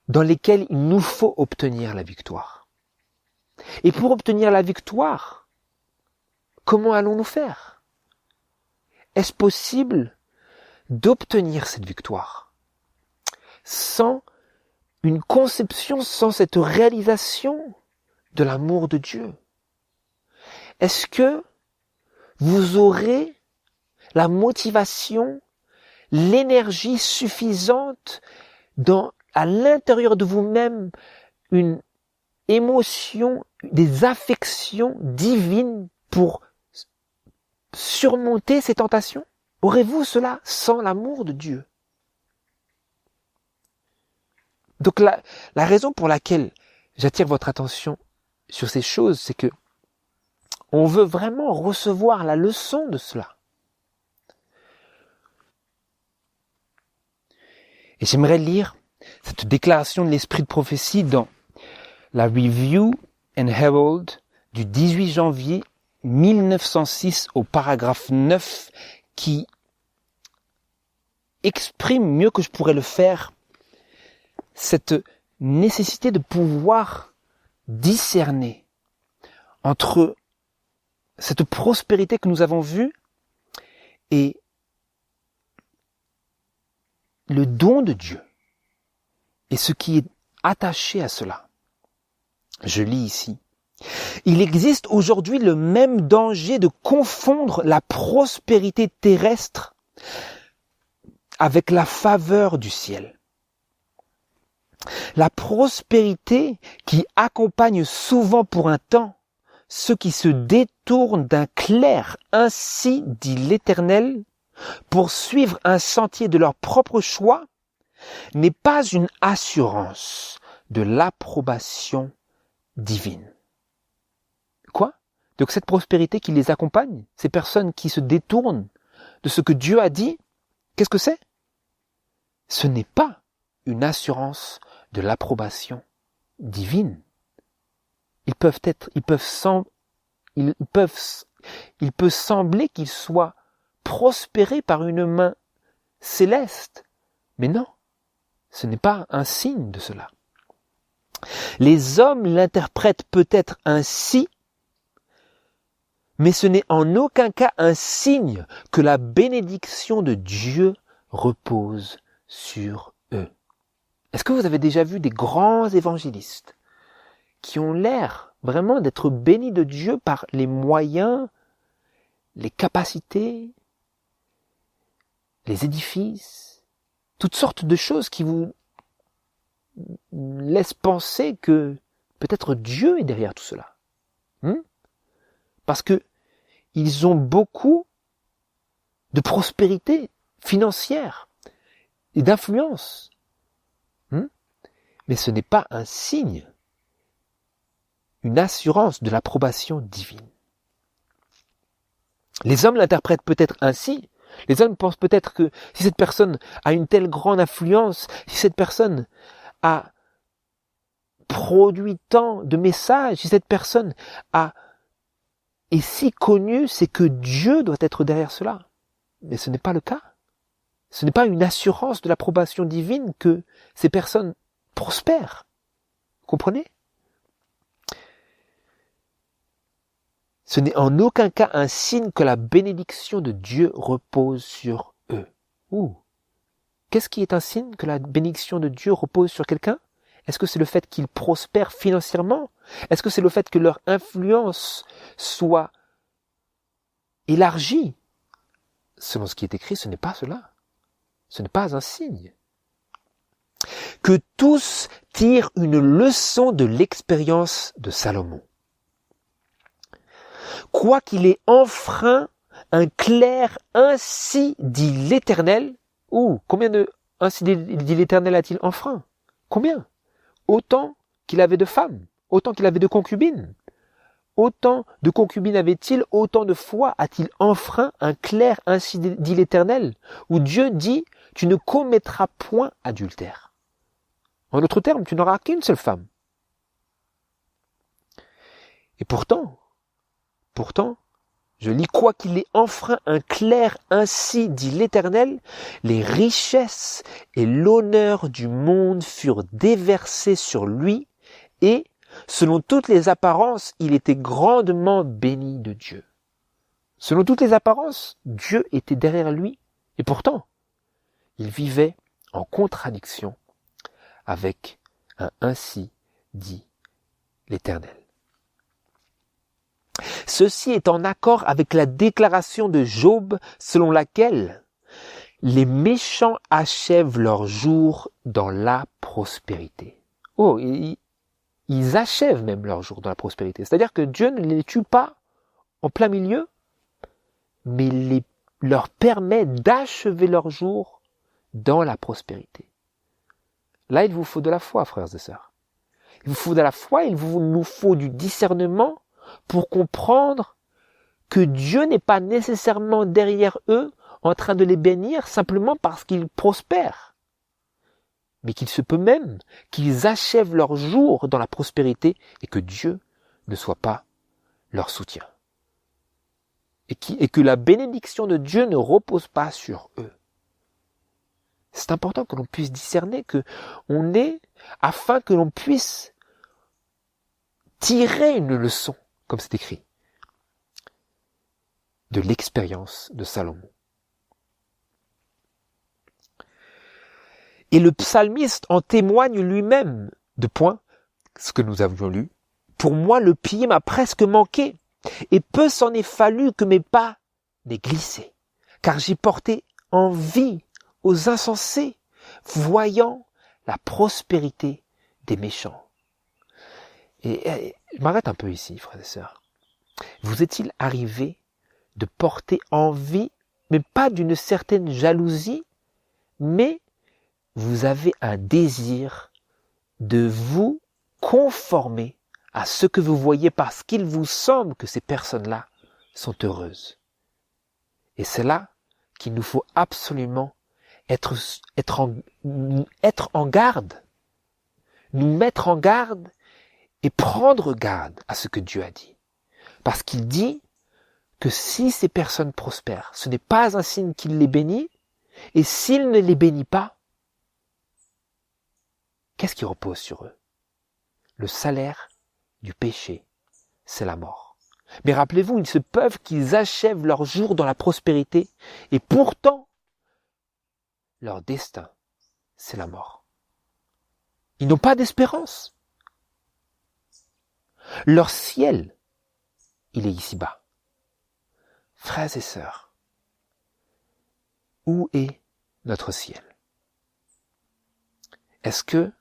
dans lesquelles il nous faut obtenir la victoire. Et pour obtenir la victoire, comment allons-nous faire? Est-ce possible d'obtenir cette victoire sans une conception, sans cette réalisation de l'amour de Dieu? Est-ce que vous aurez la motivation, l'énergie suffisante dans à l'intérieur de vous-même une émotion, des affections divines pour surmonter ces tentations? Aurez-vous cela sans l'amour de Dieu? Donc la raison pour laquelle j'attire votre attention sur ces choses, c'est que on veut vraiment recevoir la leçon de cela. Et j'aimerais lire cette déclaration de l'esprit de prophétie dans la Review and Herald du 18 janvier 1906 au paragraphe 9 qui exprime mieux que je pourrais le faire cette nécessité de pouvoir discerner entre cette prospérité que nous avons vue et le don de Dieu et ce qui est attaché à cela. Je lis ici. Il existe aujourd'hui le même danger de confondre la prospérité terrestre avec la faveur du ciel. La prospérité qui accompagne souvent pour un temps ceux qui se détournent d'un clair, ainsi dit l'Éternel, pour suivre un sentier de leur propre choix, n'est pas une assurance de l'approbation divine. Quoi? Donc cette prospérité qui les accompagne, ces personnes qui se détournent de ce que Dieu a dit, qu'est-ce que c'est? Ce n'est pas une assurance de l'approbation divine. Il peut sembler qu'ils soient prospérés par une main céleste, mais non, ce n'est pas un signe de cela. Les hommes l'interprètent peut-être ainsi, mais ce n'est en aucun cas un signe que la bénédiction de Dieu repose sur eux. Est-ce que vous avez déjà vu des grands évangélistes qui ont l'air vraiment d'être bénis de Dieu par les moyens, les capacités, les édifices, toutes sortes de choses qui vous laissent penser que peut-être Dieu est derrière tout cela. Parce que ils ont beaucoup de prospérité financière et d'influence. Mais ce n'est pas un signe, une assurance de l'approbation divine. Les hommes l'interprètent peut-être ainsi. Les hommes pensent peut-être que si cette personne a une telle grande influence, si cette personne a produit tant de messages, si cette personne est si connue, c'est que Dieu doit être derrière cela. Mais ce n'est pas le cas. Ce n'est pas une assurance de l'approbation divine que ces personnes prospèrent. Vous comprenez? Ce n'est en aucun cas un signe que la bénédiction de Dieu repose sur eux. Qu'est-ce qui est un signe que la bénédiction de Dieu repose sur quelqu'un? Est-ce que c'est le fait qu'ils prospèrent financièrement? Est-ce que c'est le fait que leur influence soit élargie? Selon ce qui est écrit, ce n'est pas cela. Ce n'est pas un signe. Que tous tirent une leçon de l'expérience de Salomon. Quoiqu'il ait enfreint un clerc, ainsi dit l'Éternel. Combien de ainsi dit l'Éternel a-t-il enfreint? Combien? Autant qu'il avait de femmes, autant qu'il avait de concubines. Autant de concubines avait-il, autant de fois a-t-il enfreint un clerc, ainsi dit l'Éternel, où Dieu dit, tu ne commettras point adultère. En d'autres termes, tu n'auras qu'une seule femme. Et pourtant, je lis, quoi qu'il ait enfreint un clerc, ainsi dit l'Éternel, les richesses et l'honneur du monde furent déversés sur lui, et, selon toutes les apparences, il était grandement béni de Dieu. Selon toutes les apparences, Dieu était derrière lui, et pourtant, il vivait en contradiction avec un ainsi dit l'Éternel. Ceci est en accord avec la déclaration de Job selon laquelle les méchants achèvent leur jour dans la prospérité. Oh, ils achèvent même leur jour dans la prospérité. C'est-à-dire que Dieu ne les tue pas en plein milieu, mais leur permet d'achever leur jour dans la prospérité. Là, il vous faut de la foi, frères et sœurs. Il vous faut de la foi, nous faut du discernement pour comprendre que Dieu n'est pas nécessairement derrière eux en train de les bénir simplement parce qu'ils prospèrent, mais qu'il se peut même qu'ils achèvent leur jour dans la prospérité et que Dieu ne soit pas leur soutien. Et que la bénédiction de Dieu ne repose pas sur eux. C'est important que l'on puisse discerner que on est, afin que l'on puisse tirer une leçon, comme c'est écrit, de l'expérience de Salomon. Et le psalmiste en témoigne lui-même, de point, ce que nous avions lu. Pour moi, le pied m'a presque manqué, et peu s'en est fallu que mes pas n'aient glissé, car j'ai porté envie aux insensés, voyant la prospérité des méchants. Et je m'arrête un peu ici, frères et sœurs. Vous est-il arrivé de porter envie, mais pas d'une certaine jalousie, mais vous avez un désir de vous conformer à ce que vous voyez parce qu'il vous semble que ces personnes-là sont heureuses. Et c'est là qu'il nous faut absolument être en garde, nous mettre en garde et prendre garde à ce que Dieu a dit. Parce qu'il dit que si ces personnes prospèrent, ce n'est pas un signe qu'il les bénit, et s'il ne les bénit pas, qu'est-ce qui repose sur eux? Le salaire du péché, c'est la mort. Mais rappelez-vous, il se peut qu'ils achèvent leur jour dans la prospérité, et pourtant, leur destin, c'est la mort. Ils n'ont pas d'espérance. Leur ciel, il est ici-bas. Frères et sœurs, où est notre ciel? Est-ce que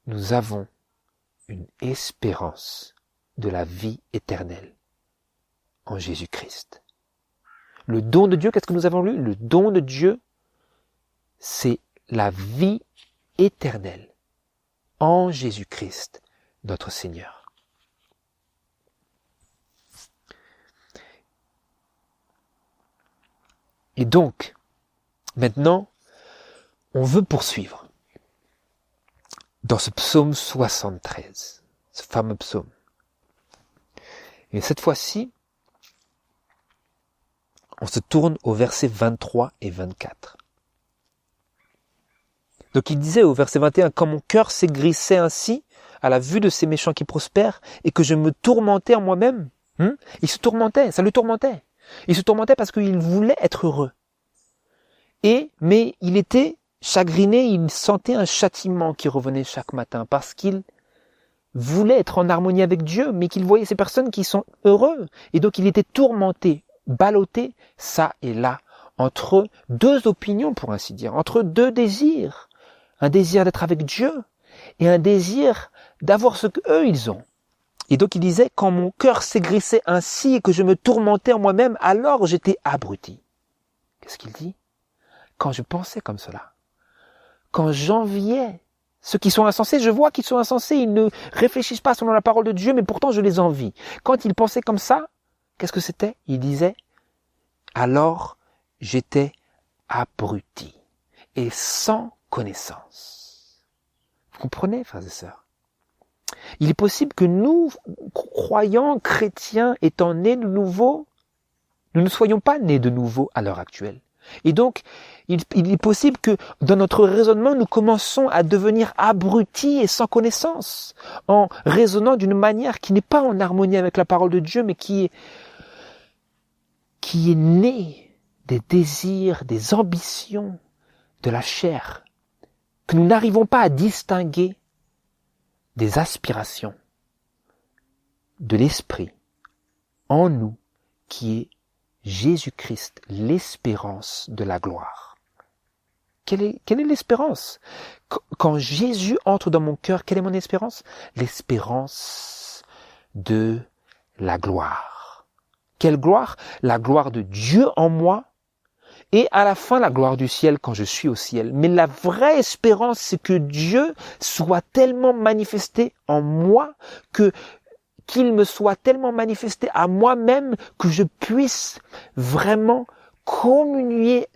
nous avons une espérance de la vie éternelle en Jésus-Christ? Le don de Dieu, qu'est-ce que nous avons lu? Le don de Dieu, c'est la vie éternelle en Jésus-Christ, notre Seigneur. Et donc, maintenant, on veut poursuivre dans ce psaume 73, ce fameux psaume. Et cette fois-ci, on se tourne au verset 23 et 24. Donc il disait au verset 21, « Quand mon cœur s'aigrissait ainsi à la vue de ces méchants qui prospèrent, et que je me tourmentais en moi-même, » il se tourmentait, ça le tourmentait. Il se tourmentait parce qu'il voulait être heureux. Mais il était chagriné, il sentait un châtiment qui revenait chaque matin parce qu'il voulait être en harmonie avec Dieu, mais qu'il voyait ces personnes qui sont heureux. Et donc il était tourmenté, ballotté, ça et là, entre deux opinions pour ainsi dire, entre deux désirs. Un désir d'être avec Dieu et un désir d'avoir ce qu'eux ils ont. Et donc il disait, quand mon cœur s'aigrissait ainsi et que je me tourmentais en moi-même, alors j'étais abruti. Qu'est-ce qu'il dit? Quand je pensais comme cela, quand j'enviais ceux qui sont insensés, je vois qu'ils sont insensés, ils ne réfléchissent pas selon la parole de Dieu, mais pourtant je les envie. Quand il pensait comme ça, qu'est-ce que c'était? Il disait, alors j'étais abruti et sans connaissance. Vous comprenez, frères et sœurs? Il est possible que nous, croyants, chrétiens, étant nés de nouveau, nous ne soyons pas nés de nouveau à l'heure actuelle. Et donc, il est possible que dans notre raisonnement, nous commençons à devenir abrutis et sans connaissance, en raisonnant d'une manière qui n'est pas en harmonie avec la parole de Dieu, mais qui est née des désirs, des ambitions de la chair, que nous n'arrivons pas à distinguer des aspirations de l'esprit en nous, qui est Jésus-Christ, l'espérance de la gloire. Quelle est l'espérance? Quand Jésus entre dans mon cœur, quelle est mon espérance? L'espérance de la gloire. Quelle gloire? La gloire de Dieu en moi et à la fin la gloire du ciel quand je suis au ciel. Mais la vraie espérance, c'est que Dieu soit tellement manifesté en moi qu'il me soit tellement manifesté à moi-même que je puisse vraiment communier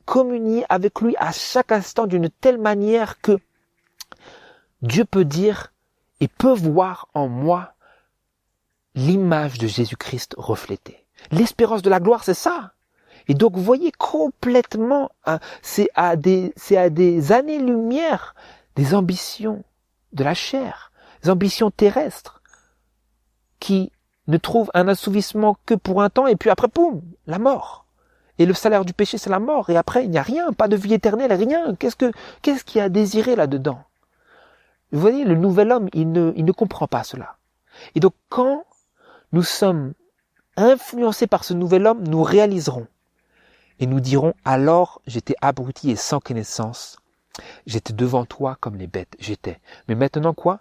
avec lui à chaque instant d'une telle manière que Dieu peut dire et peut voir en moi l'image de Jésus-Christ reflétée. L'espérance de la gloire, c'est ça. Et donc, vous voyez complètement, c'est à des années-lumière des ambitions de la chair, des ambitions terrestres qui ne trouvent un assouvissement que pour un temps et puis après, poum, la mort. Et le salaire du péché, c'est la mort. Et après, il n'y a rien, pas de vie éternelle, rien. Qu'est-ce qu'il y a à désirer là-dedans? Vous voyez, le nouvel homme, il ne comprend pas cela. Et donc, quand nous sommes influencés par ce nouvel homme, nous réaliserons. Et nous dirons, alors j'étais abruti et sans connaissance. J'étais devant toi comme les bêtes, j'étais. Mais maintenant quoi?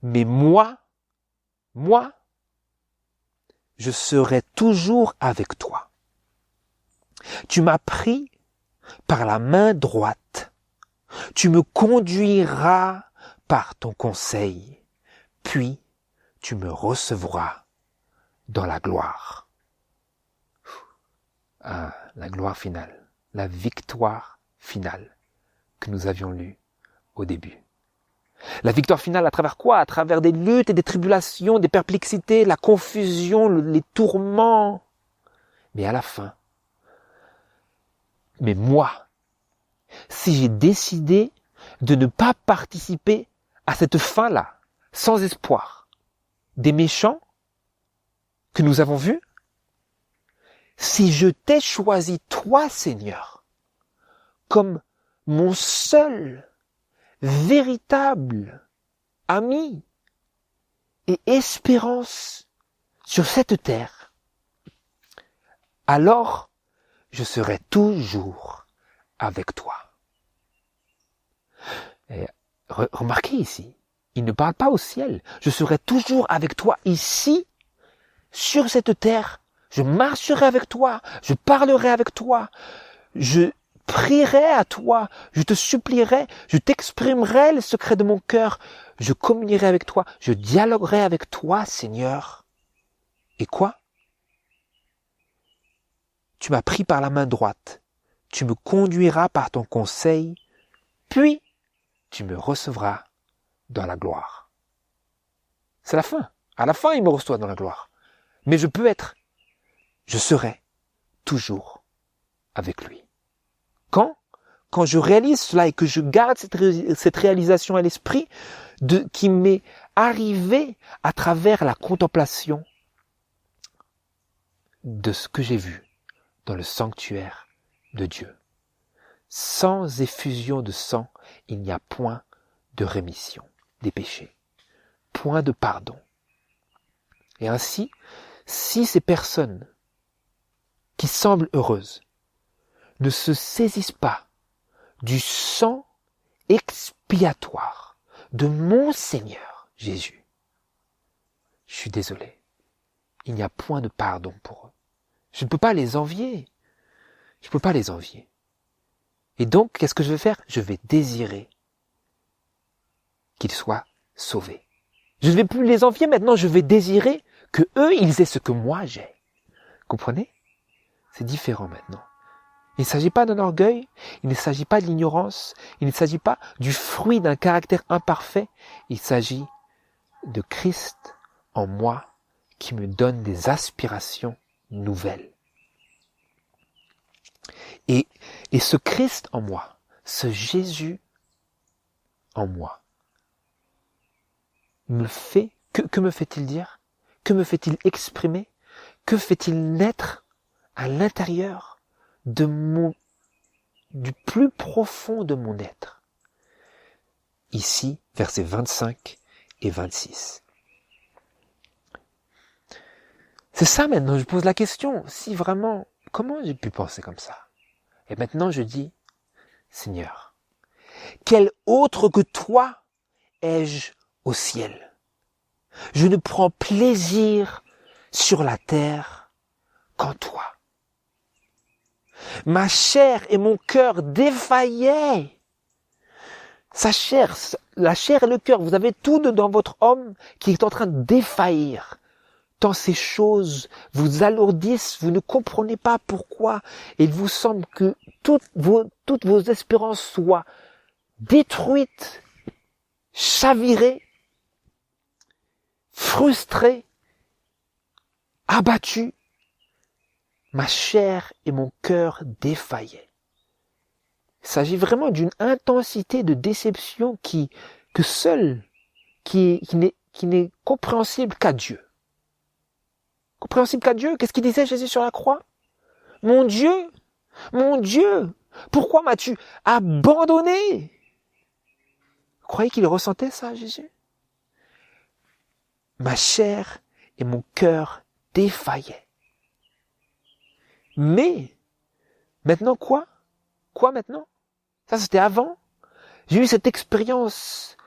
Mais moi, je serai toujours avec toi. Tu m'as pris par la main droite. Tu me conduiras par ton conseil. Puis tu me recevras dans la gloire. Ah, la gloire finale, la victoire finale que nous avions lue au début. La victoire finale à travers quoi? À travers des luttes et des tribulations, des perplexités, la confusion, les tourments. Mais à la fin, mais moi, si j'ai décidé de ne pas participer à cette fin-là, sans espoir, des méchants que nous avons vus, si je t'ai choisi, toi, Seigneur, comme mon seul, véritable ami et espérance sur cette terre, alors je serai toujours avec toi. Et remarquez ici, il ne parle pas au ciel. Je serai toujours avec toi ici, sur cette terre. Je marcherai avec toi, je parlerai avec toi, je prierai à toi, je te supplierai, je t'exprimerai les secrets de mon cœur, je communierai avec toi, je dialoguerai avec toi, Seigneur. Et quoi? Tu m'as pris par la main droite, tu me conduiras par ton conseil, puis tu me recevras dans la gloire. C'est la fin. À la fin, il me reçoit dans la gloire. Mais je serai toujours avec lui. Quand je réalise cela et que je garde cette réalisation à l'esprit qui m'est arrivée à travers la contemplation de ce que j'ai vu dans le sanctuaire de Dieu. Sans effusion de sang, il n'y a point de rémission des péchés, point de pardon. Et ainsi, si ces personnes qui semblent heureuses ne se saisissent pas du sang expiatoire de mon Seigneur Jésus, je suis désolé, il n'y a point de pardon pour eux. Je ne peux pas les envier. Et donc, qu'est-ce que je vais faire? Je vais désirer qu'ils soient sauvés. Je ne vais plus les envier maintenant, je vais désirer que eux, ils aient ce que moi j'ai. Comprenez? C'est différent maintenant. Il ne s'agit pas d'un orgueil, il ne s'agit pas de l'ignorance, il ne s'agit pas du fruit d'un caractère imparfait, il s'agit de Christ en moi qui me donne des aspirations nouvelles. Et ce Christ en moi, ce Jésus en moi, que me fait-il dire? Que me fait-il exprimer? Que fait-il naître à l'intérieur du plus profond de mon être? Ici, versets 25 et 26. C'est ça maintenant, je pose la question. Si vraiment comment j'ai pu penser comme ça? Et maintenant je dis, Seigneur, quel autre que toi ai-je au ciel? Je ne prends plaisir sur la terre qu'en toi. Ma chair et mon cœur défaillaient. Sa chair, la chair et le cœur, vous avez tout dans votre homme qui est en train de défaillir. Tant ces choses vous alourdissent, vous ne comprenez pas pourquoi. Et il vous semble que toutes vos espérances soient détruites, chavirées, frustrées, abattues. Ma chair et mon cœur défaillaient. Il s'agit vraiment d'une intensité de déception qui n'est compréhensible qu'à Dieu. Compréhensible qu'à Dieu. Qu'est-ce qu'il disait Jésus sur la croix? Mon Dieu, pourquoi m'as-tu abandonné? Vous croyez qu'il ressentait ça, Jésus? Ma chair et mon cœur défaillaient. Mais, maintenant quoi? Quoi maintenant? Ça c'était avant. J'ai eu cette expérience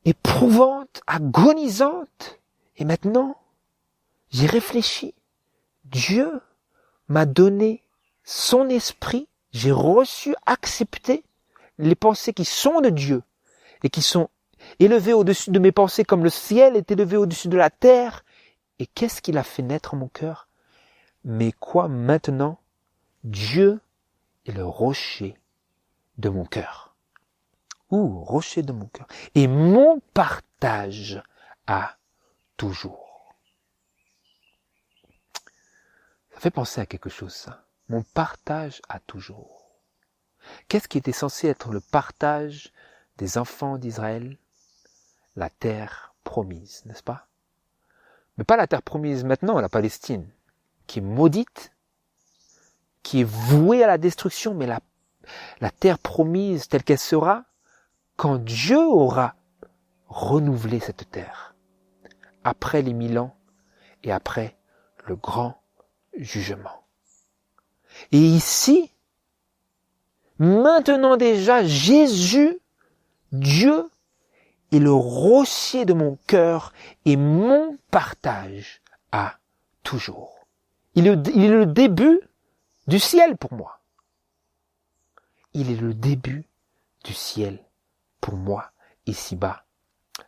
éprouvante, agonisante. Et maintenant, j'ai réfléchi. Dieu m'a donné son esprit. J'ai reçu, accepté les pensées qui sont de Dieu et qui sont élevées au-dessus de mes pensées comme le ciel est élevé au-dessus de la terre. Et qu'est-ce qu'il a fait naître en mon cœur? Mais quoi maintenant? Dieu est le rocher de mon cœur. Rocher de mon cœur. Et mon partage à toujours. Ça fait penser à quelque chose, ça. Mon partage à toujours. Qu'est-ce qui était censé être le partage des enfants d'Israël? La terre promise, n'est-ce pas? Mais pas la terre promise maintenant, la Palestine, qui est maudite, qui est vouée à la destruction, mais la terre promise telle qu'elle sera, quand Dieu aura renouvelé cette terre, après les 1000 ans et après le grand jugement. Et ici, maintenant déjà, Jésus, Dieu, est le rocher de mon cœur et mon partage à toujours. Il est le début du ciel pour moi. Il est le début du ciel pour moi, ici-bas,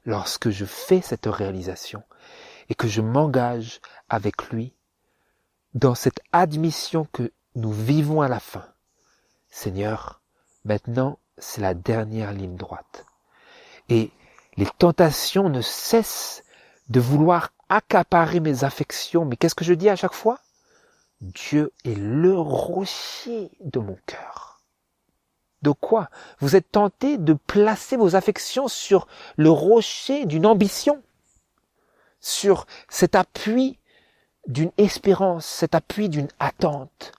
lorsque je fais cette réalisation et que je m'engage avec lui dans cette admission que nous vivons à la fin. Seigneur, maintenant, c'est la dernière ligne droite. Et les tentations ne cessent de vouloir accaparer mes affections. Mais qu'est-ce que je dis à chaque fois? Dieu est le rocher de mon cœur. De quoi? Vous êtes tenté de placer vos affections sur le rocher d'une ambition, sur cet appui d'une espérance, cet appui d'une attente.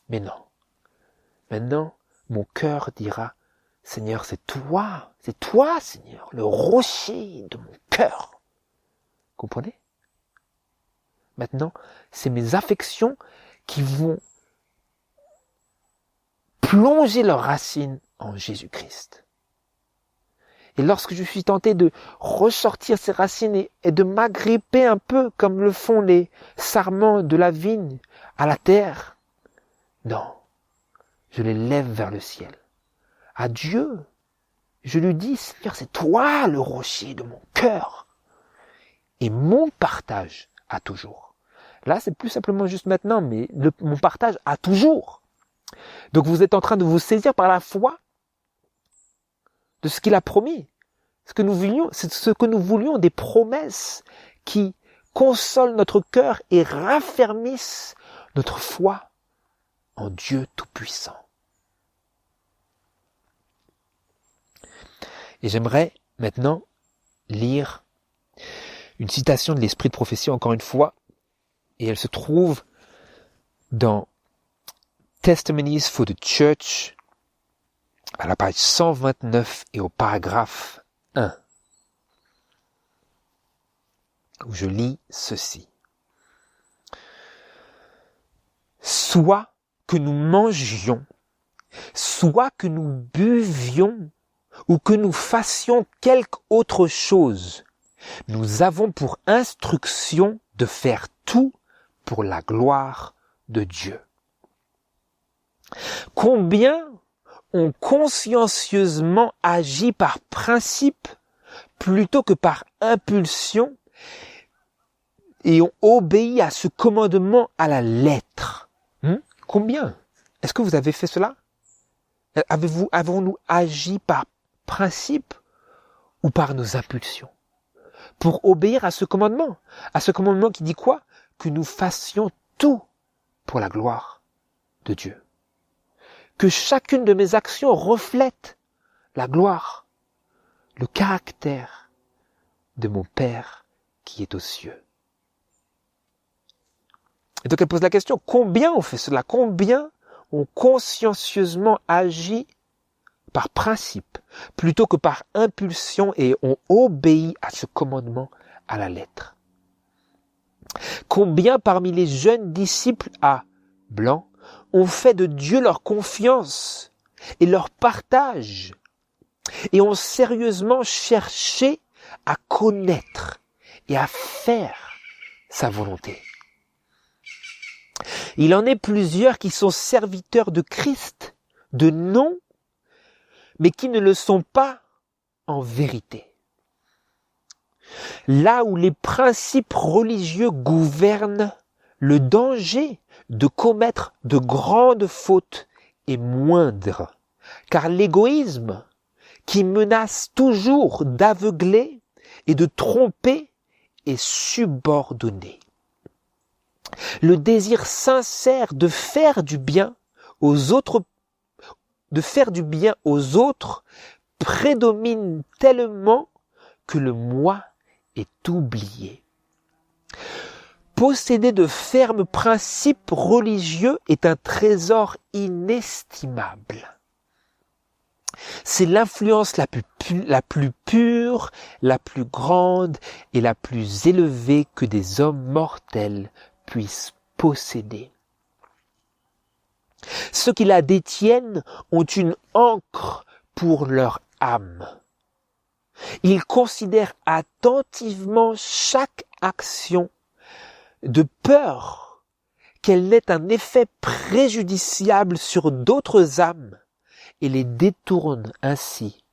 Mais non. Maintenant, mon cœur dira, Seigneur, c'est toi, Seigneur, le rocher de mon cœur. Comprenez? Maintenant, c'est mes affections qui vont plonger leurs racines en Jésus-Christ. Et lorsque je suis tenté de ressortir ces racines et de m'agripper un peu comme le font les sarments de la vigne à la terre, non, je les lève vers le ciel. À Dieu, je lui dis, Seigneur, c'est toi le rocher de mon cœur et mon partage à toujours. Là, c'est plus simplement juste maintenant, mais mon partage à toujours. Donc vous êtes en train de vous saisir par la foi de ce qu'il a promis. Ce que nous voulions, des promesses qui consolent notre cœur et raffermissent notre foi en Dieu Tout-Puissant. Et j'aimerais maintenant lire une citation de l'Esprit de prophétie encore une fois, et elle se trouve dans Testimonies for the Church, à la page 129 et au paragraphe 1, où je lis ceci. soit que nous mangions, soit que nous buvions, ou que nous fassions quelque autre chose, nous avons pour instruction de faire tout pour la gloire de Dieu. Combien ont consciencieusement agi par principe plutôt que par impulsion et ont obéi à ce commandement à la lettre. Combien? Est-ce que vous avez fait cela? Avons-nous agi par principe ou par nos impulsions? Pour obéir à ce commandement qui dit quoi? Que nous fassions tout pour la gloire de Dieu. Que chacune de mes actions reflète la gloire, le caractère de mon Père qui est aux cieux. Et donc elle pose la question, combien on fait cela? Combien ont consciencieusement agi par principe, plutôt que par impulsion et ont obéi à ce commandement à la lettre? Combien parmi les jeunes disciples à Blanc ont fait de Dieu leur confiance et leur partage et ont sérieusement cherché à connaître et à faire sa volonté? Il en est plusieurs qui sont serviteurs de Christ, de nom, mais qui ne le sont pas en vérité. Là où les principes religieux gouvernent, le danger de commettre de grandes fautes est moindre, car l'égoïsme, qui menace toujours d'aveugler et de tromper, est subordonné. Le désir sincère de faire du bien aux autres, prédomine tellement que le moi est oublié. Posséder de fermes principes religieux est un trésor inestimable. C'est l'influence la plus pure, la plus grande et la plus élevée que des hommes mortels puissent posséder. Ceux qui la détiennent ont une ancre pour leur âme. Ils considèrent attentivement chaque action de peur qu'elle n'ait un effet préjudiciable sur d'autres âmes et les détournent ainsi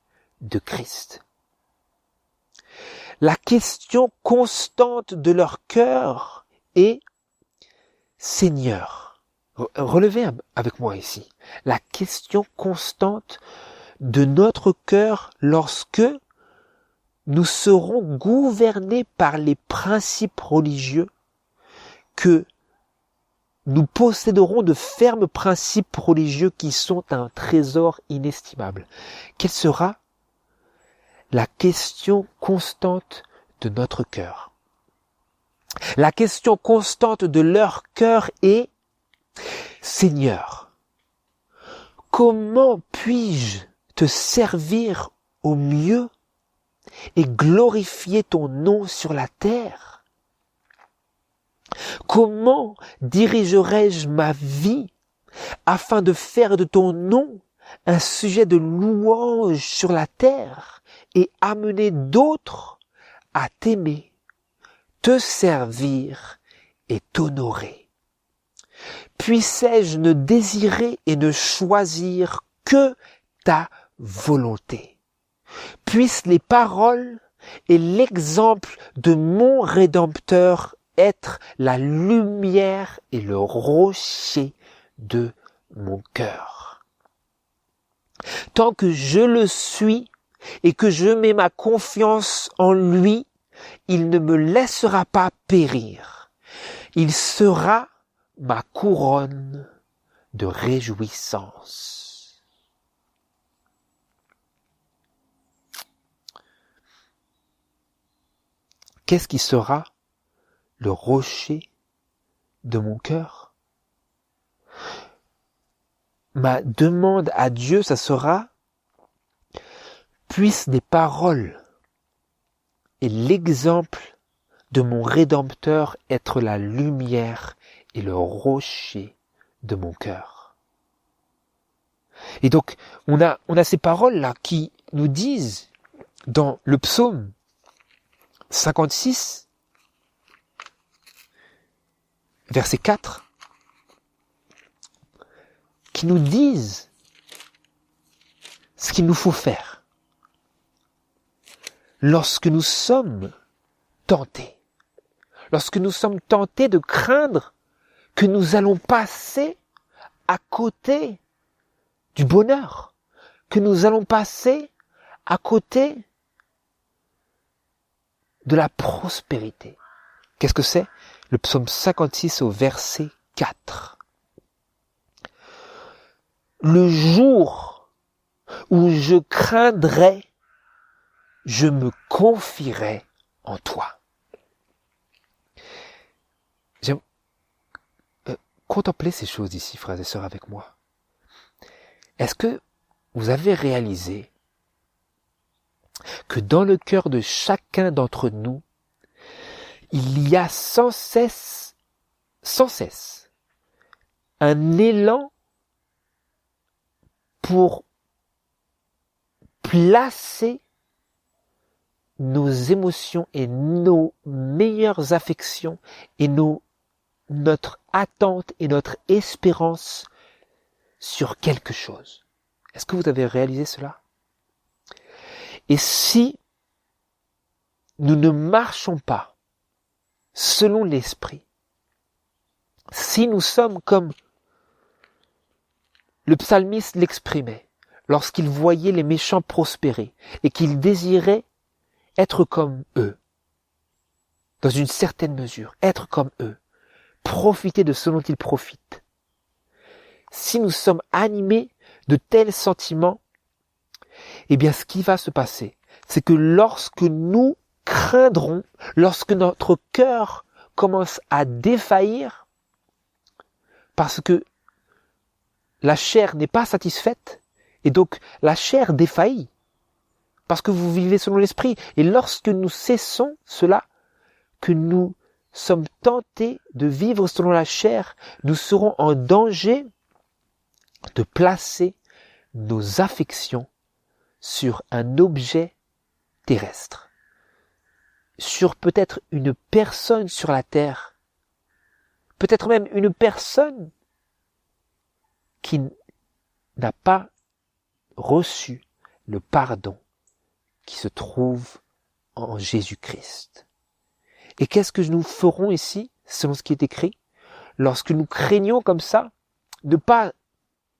de Christ. La question constante de leur cœur est « Seigneur ». Relevez avec moi ici. La question constante de notre cœur lorsque nous serons gouvernés par les principes religieux, que nous posséderons de fermes principes religieux qui sont un trésor inestimable. Quelle sera la question constante de notre cœur? La question constante de leur cœur est « Seigneur, comment puis-je te servir au mieux et glorifier ton nom sur la terre? Comment dirigerai-je ma vie afin de faire de ton nom un sujet de louange sur la terre et amener d'autres à t'aimer, te servir et t'honorer? Puissais-je ne désirer et ne choisir que ta volonté? Puissent les paroles et l'exemple de mon Rédempteur être la lumière et le rocher de mon cœur. Tant que je le suis et que je mets ma confiance en lui, il ne me laissera pas périr. Il sera ma couronne de réjouissance. Qu'est-ce qui sera le rocher de mon cœur? Ma demande à Dieu, ça sera: puissent les paroles et l'exemple de mon Rédempteur être la lumière et le rocher de mon cœur. Et donc, on a ces paroles-là qui nous disent, dans le psaume 56, verset 4, qui nous disent ce qu'il nous faut faire lorsque nous sommes tentés. Lorsque nous sommes tentés de craindre que nous allons passer à côté du bonheur, que nous allons passer à côté de la prospérité. Qu'est-ce que c'est? Le psaume 56 au verset 4. Le jour où je craindrai, je me confierai en toi. J'aime contempler ces choses ici, frères et sœurs, avec moi. Est-ce que vous avez réalisé que dans le cœur de chacun d'entre nous, il y a sans cesse, un élan pour placer nos émotions et nos meilleures affections et notre attente et notre espérance sur quelque chose. Est-ce que vous avez réalisé cela? Et si nous ne marchons pas selon l'esprit, si nous sommes comme le psalmiste l'exprimait lorsqu'il voyait les méchants prospérer et qu'il désirait être comme eux, dans une certaine mesure, être comme eux, profiter de ce dont ils profitent. Si nous sommes animés de tels sentiments, eh bien ce qui va se passer, c'est que lorsque nous craindrons, lorsque notre cœur commence à défaillir, parce que la chair n'est pas satisfaite, et donc la chair défaillit, parce que vous vivez selon l'esprit. Et lorsque nous cessons cela, que nous sommes tentés de vivre selon la chair, nous serons en danger de placer nos affections sur un objet terrestre, sur peut-être une personne sur la terre, peut-être même une personne qui n'a pas reçu le pardon qui se trouve en Jésus-Christ. Et qu'est-ce que nous ferons ici, selon ce qui est écrit, lorsque nous craignons comme ça, de pas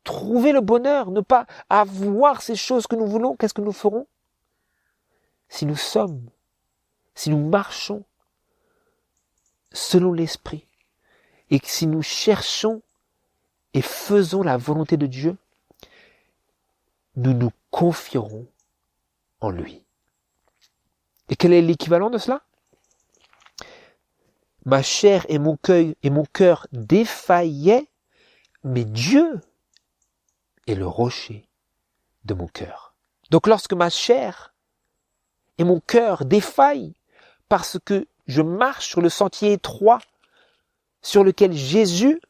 trouver le bonheur, ne pas avoir ces choses que nous voulons, qu'est-ce que nous ferons? Si nous marchons selon l'esprit, et que si nous cherchons et faisons la volonté de Dieu, nous nous confierons en lui. Et quel est l'équivalent de cela? Ma chair et mon cœur défaillaient, mais Dieu est le rocher de mon cœur. Donc lorsque ma chair et mon cœur défaillent parce que je marche sur le sentier étroit sur lequel Jésus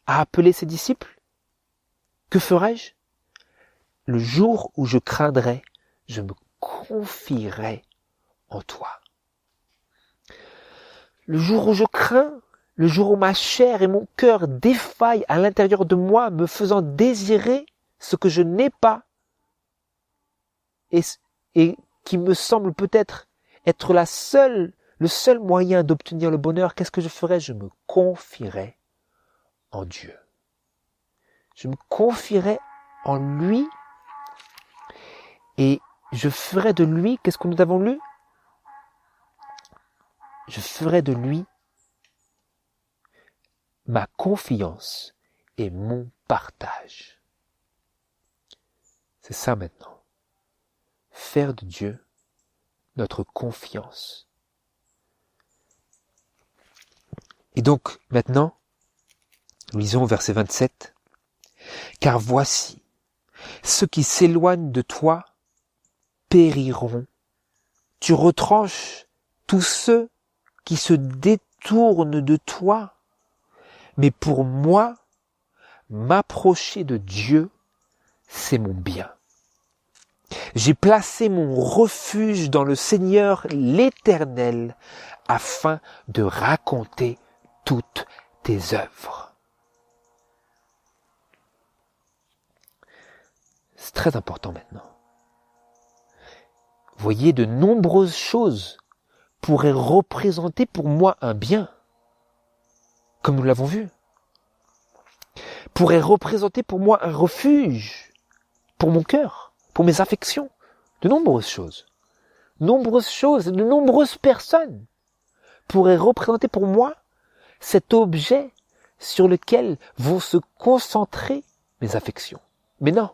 a appelé ses disciples, que ferai-je? Le jour où je craindrai, je me confierai en toi. Le jour où je crains, le jour où ma chair et mon cœur défaillent à l'intérieur de moi, me faisant désirer ce que je n'ai pas, et qui me semble peut-être être le seul moyen d'obtenir le bonheur, qu'est-ce que je ferai? Je me confierai en Dieu. Je me confierai en lui, et je ferai de lui, qu'est-ce que nous avons lu? Je ferai de lui ma confiance et mon partage. C'est ça maintenant. Faire de Dieu notre confiance. Et donc, maintenant, lisons verset 27. Car voici, ceux qui s'éloignent de toi périront. Tu retranches tous ceux qui se détournent de toi. Mais pour moi, m'approcher de Dieu, c'est mon bien. J'ai placé mon refuge dans le Seigneur l'Éternel afin de raconter toutes tes œuvres. C'est très important maintenant. Voyez, de nombreuses choses pourraient représenter pour moi un bien, comme nous l'avons vu. Pourraient représenter pour moi un refuge, pour mon cœur, pour mes affections. De nombreuses choses. De nombreuses personnes pourraient représenter pour moi cet objet sur lequel vont se concentrer mes affections. Mais non.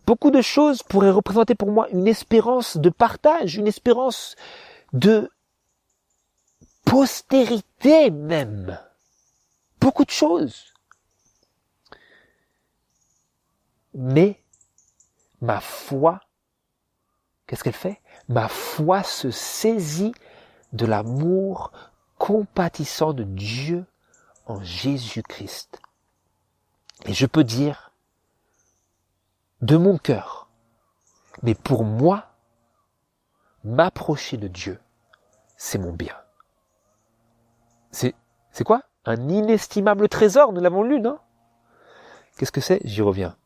Beaucoup de choses pourraient représenter pour moi une espérance de partage, une espérance de postérité même. Beaucoup de choses. Mais ma foi, qu'est-ce qu'elle fait? Ma foi se saisit de l'amour compatissant de Dieu en Jésus-Christ. Et je peux dire, de mon cœur, mais pour moi, m'approcher de Dieu, c'est mon bien. C'est quoi? Un inestimable trésor, nous l'avons lu, non? Qu'est-ce que c'est? J'y reviens.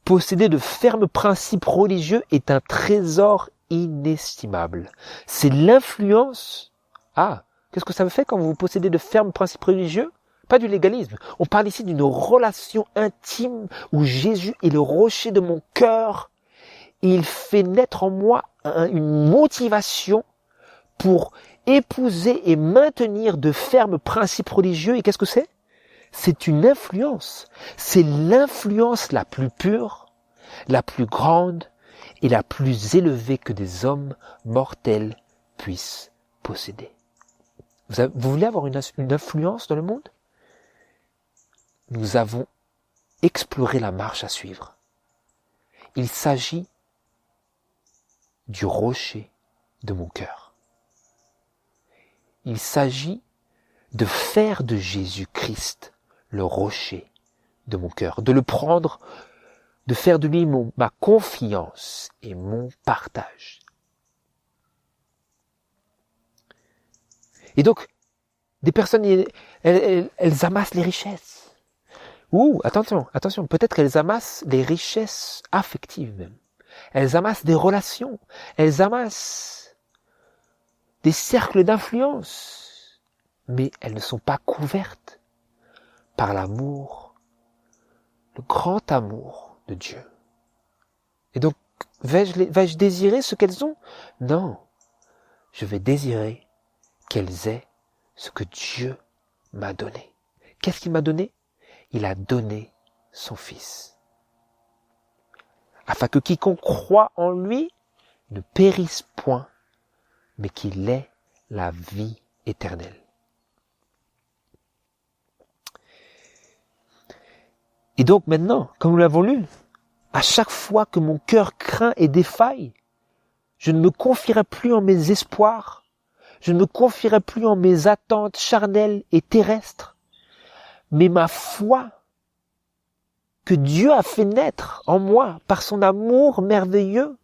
Posséder de fermes principes religieux est un trésor inestimable. C'est l'influence. Ah, qu'est-ce que ça fait quand vous possédez de fermes principes religieux? Pas du légalisme. On parle ici d'une relation intime où Jésus est le rocher de mon cœur. Et il fait naître en moi une motivation pour épouser et maintenir de fermes principes religieux. Et qu'est-ce que c'est? C'est une influence. C'est l'influence la plus pure, la plus grande et la plus élevée que des hommes mortels puissent posséder. Vous voulez avoir une influence dans le monde? Nous avons exploré la marche à suivre. Il s'agit du rocher de mon cœur. Il s'agit de faire de Jésus-Christ le rocher de mon cœur, de le prendre, de faire de lui ma confiance et mon partage. Et donc, des personnes, elles amassent les richesses. Ou, attention, peut-être qu'elles amassent les richesses affectives même. Elles amassent des relations. Elles amassent des cercles d'influence. Mais elles ne sont pas couvertes par l'amour, le grand amour de Dieu. Et donc, vais-je désirer ce qu'elles ont? Non. Je vais désirer qu'elles aient ce que Dieu m'a donné. Qu'est-ce qu'il m'a donné? Il a donné son Fils. Afin que quiconque croit en lui ne périsse point, mais qu'il ait la vie éternelle. Et donc maintenant, comme nous l'avons lu, à chaque fois que mon cœur craint et défaille, je ne me confierai plus en mes espoirs, je ne me confierai plus en mes attentes charnelles et terrestres, mais ma foi que Dieu a fait naître en moi par son amour merveilleux,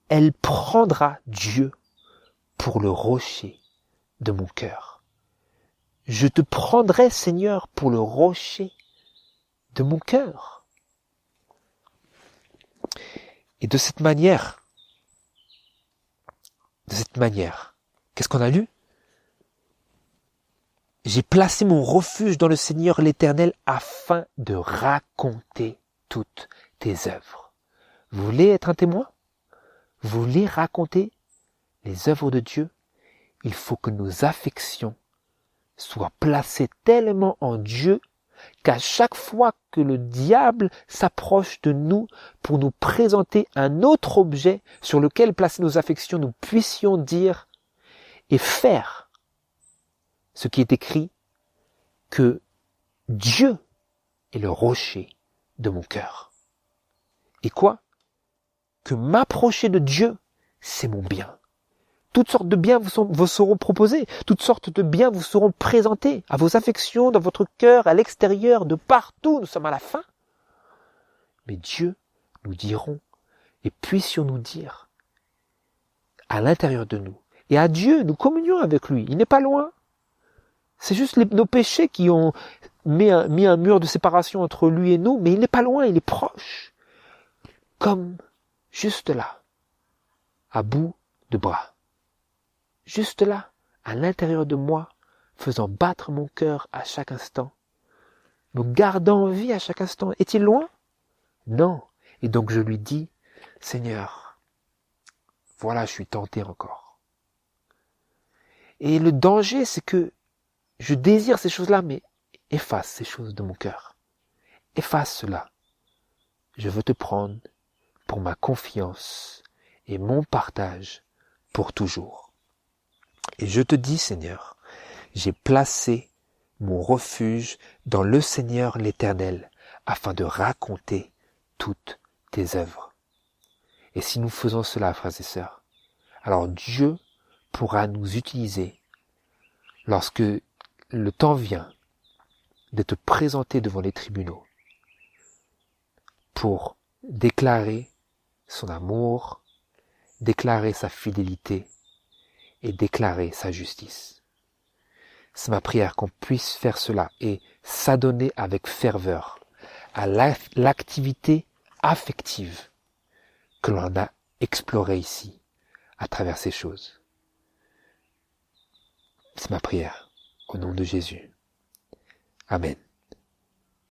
elle prendra Dieu pour le rocher de mon cœur. Je te prendrai, Seigneur, pour le rocher de mon cœur. Et de cette manière, qu'est-ce qu'on a lu? J'ai placé mon refuge dans le Seigneur l'Éternel afin de raconter toutes tes œuvres. Vous voulez être un témoin? Vous voulez raconter les œuvres de Dieu? Il faut que nos affections soient placées tellement en Dieu qu'à chaque fois que le diable s'approche de nous pour nous présenter un autre objet sur lequel placer nos affections, nous puissions dire et faire ce qui est écrit, que Dieu est le rocher de mon cœur. Et quoi? Que m'approcher de Dieu, c'est mon bien. Toutes sortes de biens vous seront proposés, toutes sortes de biens vous seront présentés à vos affections, dans votre cœur, à l'extérieur, de partout. Nous sommes à la fin. Mais Dieu, nous dirons, et puissions-nous dire, à l'intérieur de nous, et à Dieu, nous communions avec lui. Il n'est pas loin. C'est juste nos péchés qui ont mis un mur de séparation entre lui et nous, mais il n'est pas loin, il est proche. Comme juste là, à bout de bras. Juste là, à l'intérieur de moi, faisant battre mon cœur à chaque instant, me gardant en vie à chaque instant. Est-il loin? Non. Et donc je lui dis, Seigneur, voilà, je suis tenté encore. Et le danger, c'est que je désire ces choses-là, mais efface ces choses de mon cœur. Efface cela. Je veux te prendre pour ma confiance et mon partage pour toujours. Et je te dis, Seigneur, j'ai placé mon refuge dans le Seigneur l'Éternel, afin de raconter toutes tes œuvres. Et si nous faisons cela, frères et sœurs, alors Dieu pourra nous utiliser lorsque le temps vient de te présenter devant les tribunaux pour déclarer son amour, déclarer sa fidélité et déclarer sa justice. C'est ma prière qu'on puisse faire cela et s'adonner avec ferveur à l'activité affective que l'on a explorée ici à travers ces choses. C'est ma prière au nom de Jésus. Amen.